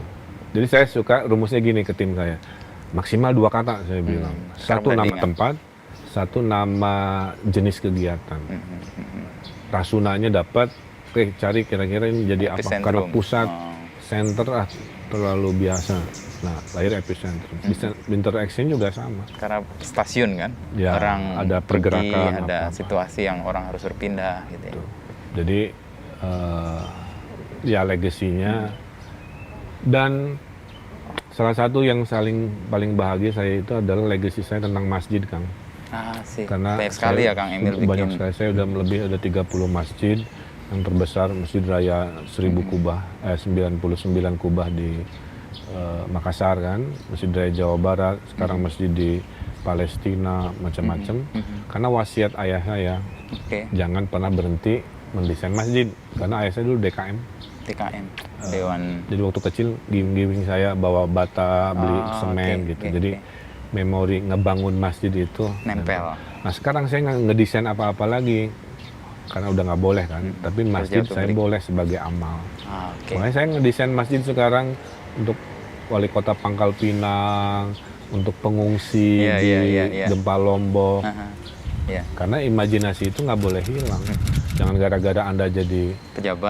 Jadi saya suka rumusnya gini ke tim saya. Maksimal 2 kata saya bilang. Satu nama perbandingan. tempat, satu nama jenis kegiatan. Rasunanya dapat, oke cari kira-kira ini jadi apa? Epicentrum. Karena pusat, Oh. center terlalu biasa. Nah, lahir Epicentrum. Bintaro Exchange juga sama. Karena stasiun kan, Ya, orang ada pergi, pergerakan, ada apa-apa. situasi yang orang harus berpindah gitu ya. Jadi ya legasinya, dan salah satu yang paling bahagia saya itu adalah legasi saya tentang masjid, Kang. Sih. Karena Banyak sekali saya- ya Kang Emil banyak bikin. sekali, saya udah lebih ada 30 masjid. Yang terbesar Masjid Raya 1000 kubah, 99 kubah di Makassar kan, Masjid Raya Jawa Barat, sekarang masjid di Palestina, macam-macam. Karena wasiat ayah saya, Oke, jangan pernah berhenti mendesain masjid. Karena ayah saya dulu DKM. TKM, Dewan. Jadi waktu kecil giving saya bawa bata, beli semen oke, gitu. oke, Jadi oke. memori ngebangun masjid itu Nempel. Nah sekarang saya nggak ngedesain apa-apa lagi karena udah nggak boleh kan. Tapi masjid untuk saya beli. boleh sebagai amal. Oke. Makanya saya ngedesain masjid sekarang untuk wali kota Pangkal Pinang, untuk pengungsi Iya, di iya, iya. gempa Lombok. Ya, Karena imajinasi itu nggak boleh hilang. Jangan gara-gara Anda jadi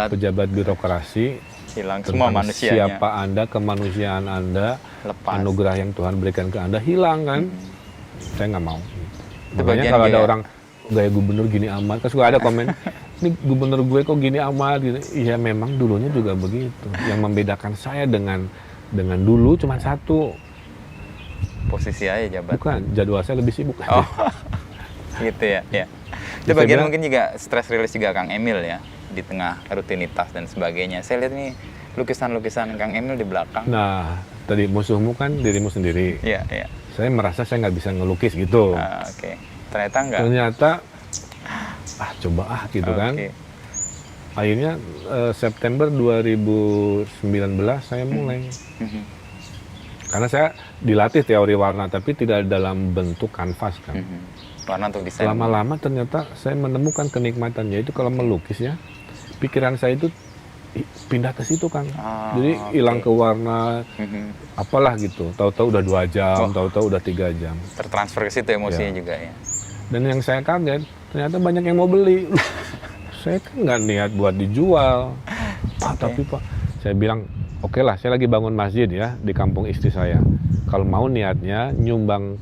pejabat birokrasi, hilang semua tentang manusianya. siapa Anda, kemanusiaan Anda, Lepas. anugerah yang Tuhan berikan ke Anda hilang kan? Saya nggak mau. Itu Makanya bagian kalau ada gaya. orang gaya gubernur gini amat, kan suka ada komen, ini gubernur gue kok gini amat gitu. Iya memang dulunya juga begitu. Yang membedakan saya dengan dulu cuma satu, Posisi aja jabat. bukan jadwal saya lebih sibuk. Gitu ya. Ya. Itu Bisa bagian bilang- mungkin juga stress release juga Kang Emil ya, di tengah rutinitas dan sebagainya. Saya lihat nih lukisan-lukisan Kang Emil di belakang. Nah, tadi musuhmu kan dirimu sendiri. Iya, iya. Saya merasa saya nggak bisa ngelukis gitu. Oke. Ternyata enggak. Ternyata coba gitu kan. Oke. Akhirnya September 2019 saya mulai. Mhm. Karena saya dilatih teori warna tapi tidak dalam bentuk kanvas kan. Warna untuk desain. Lama-lama ternyata saya menemukan kenikmatannya itu kalau melukis ya. Pikiran saya itu pindah ke situ kan. Jadi hilang ke warna apalah gitu. Tahu-tahu udah 2 jam, tahu-tahu udah 3 jam. Tertransfer ke situ emosinya Ya. juga ya. Dan yang saya kaget, ternyata banyak yang mau beli. Saya kan nggak niat buat dijual. Pak, tapi Pak, saya bilang, oke lah, saya lagi bangun masjid ya di kampung istri saya. Kalau mau niatnya nyumbang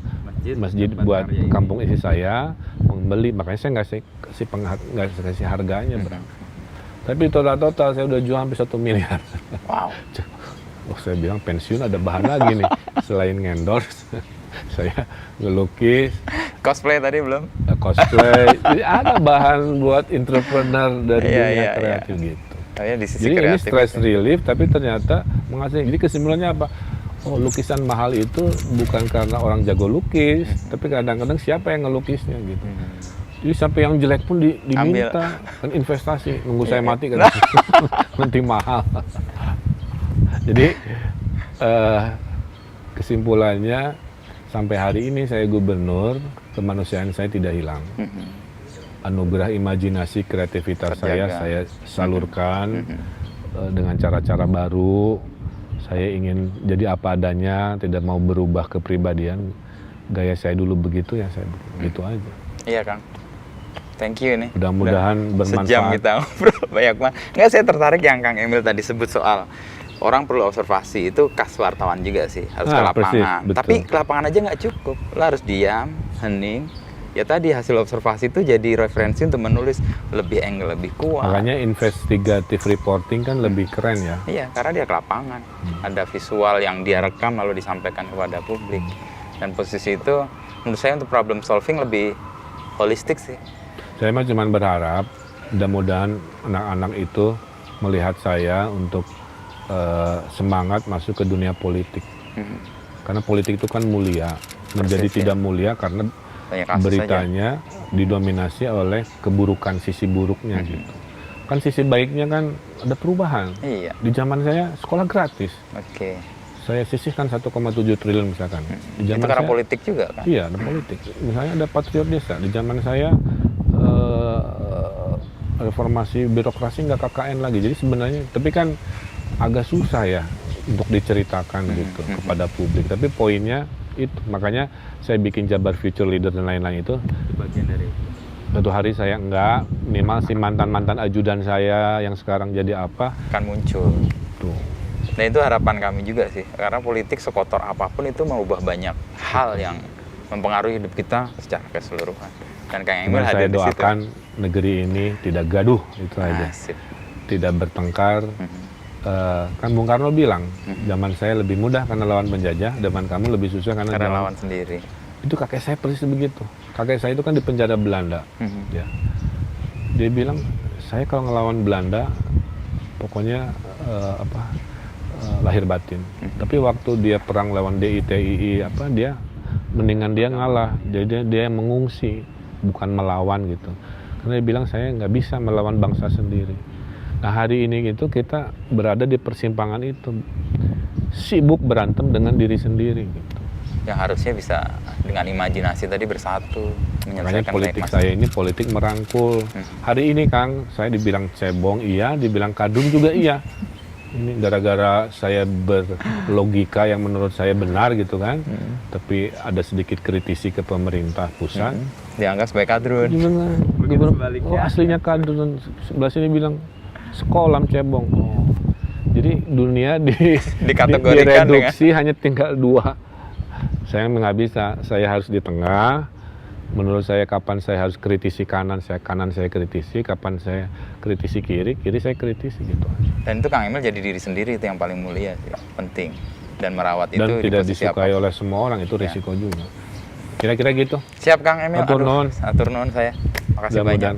masjid buat kampung isi saya, membeli, makanya saya nggak kasih harganya berapa. Tapi total saya udah jual hampir 1 miliar. Wow. Oh, saya bilang pensiun ada bahan lagi nih selain ngendorse. Saya ngelukis, Cosplay tadi belum? cosplay, jadi ada bahan buat entrepreneur dari dunia kreatif gitu. Di sisi Jadi ini kreatif stress itu. relief, tapi ternyata menghasilkan. Jadi kesimpulannya apa? Oh, lukisan mahal itu bukan karena orang jago lukis, tapi kadang-kadang siapa yang ngelukisnya gitu. Jadi sampai yang jelek pun diminta, kan investasi, nunggu saya mati kan, nanti mahal. Jadi kesimpulannya sampai hari ini saya gubernur, kemanusiaan saya tidak hilang. Anugerah imajinasi kreativitas saya salurkan dengan cara-cara baru. Saya ingin jadi apa adanya, tidak mau berubah kepribadian. Gaya saya dulu begitu ya saya begitu aja. Iya Kang, thank you nih. Mudah-mudahan bermanfaat. Sejam kita ngobrol banyak banget. Nggak, saya tertarik yang Kang Emil tadi sebut soal orang perlu observasi, itu khas wartawan juga sih, harus ke lapangan. Persis, tapi ke lapangan aja nggak cukup, lo harus diam, hening. Ya tadi hasil observasi itu jadi referensi untuk menulis lebih angle, lebih kuat. Makanya investigative reporting kan lebih keren ya. Iya, karena dia ke lapangan. Ada visual yang dia rekam lalu disampaikan kepada publik. Dan posisi itu menurut saya untuk problem solving lebih holistik sih. Saya mah cuma berharap mudah-mudahan anak-anak itu melihat saya untuk semangat masuk ke dunia politik. Karena politik itu kan mulia. Menjadi tidak mulia karena beritanya didominasi oleh keburukan, sisi buruknya gitu. Kan sisi baiknya kan ada perubahan. Iya. Di zaman saya sekolah gratis. Oke. Saya sisihkan 1,7 triliun misalkan. Di Itu zaman karena saya, politik juga kan? Iya, ada politik. Misalnya ada Patriot Desa. Di zaman saya reformasi birokrasi nggak KKN lagi. Jadi sebenarnya, tapi kan agak susah ya untuk diceritakan gitu kepada publik. Tapi poinnya itu, makanya saya bikin Jabar Future Leader dan lain-lain itu Bagian dari suatu hari saya enggak, minimal si mantan-mantan ajudan saya yang sekarang jadi apa akan muncul. tuh. Nah itu harapan kami juga sih, karena politik sekotor apapun itu mengubah banyak hal yang mempengaruhi hidup kita secara keseluruhan. Dan Kang Emil Saya hadir di situ. doakan negeri ini tidak gaduh, itu aja. Asik. Tidak bertengkar. Kan Bung Karno bilang, zaman saya lebih mudah karena lawan penjajah, zaman kamu lebih susah karena Lawan sendiri. Itu kakek saya persis begitu. Kakek saya itu kan di penjara Belanda. Ya. Dia bilang, saya kalau ngelawan Belanda, pokoknya lahir batin. Tapi waktu dia perang lawan DITII, dia mendingan dia ngalah. Jadi dia mengungsi, bukan melawan gitu. Karena dia bilang, saya nggak bisa melawan bangsa sendiri. Nah hari ini gitu kita berada di persimpangan itu, sibuk berantem dengan diri sendiri gitu. Yang harusnya bisa dengan imajinasi tadi bersatu Makanya menyelesaikan politik masalah. saya ini politik merangkul. Hari ini Kang, saya dibilang cebong iya, dibilang kadung juga iya. Ini gara-gara saya berlogika yang menurut saya benar gitu kan, tapi ada sedikit kritisi ke pemerintah pusat. Dianggap sebagai kadrun. Oh aslinya kadrun, sebelah sini bilang sekolah cebong. Jadi dunia Dikategorikan direduksi hanya tinggal 2. Saya nggak bisa, saya harus di tengah. Menurut saya kapan saya harus kritisi kanan saya kritisi, kapan saya kritisi kiri saya kritisi gitu. Dan itu Kang Emil jadi diri sendiri, itu yang paling mulia sih, penting. Dan merawat Dan itu tidak di posisi disukai apa. oleh semua orang, itu risiko juga. Kira-kira gitu. Siap Kang Emil. Atur nuhun. Atur nuhun saya. Makasih banyak. Mudah-mudahan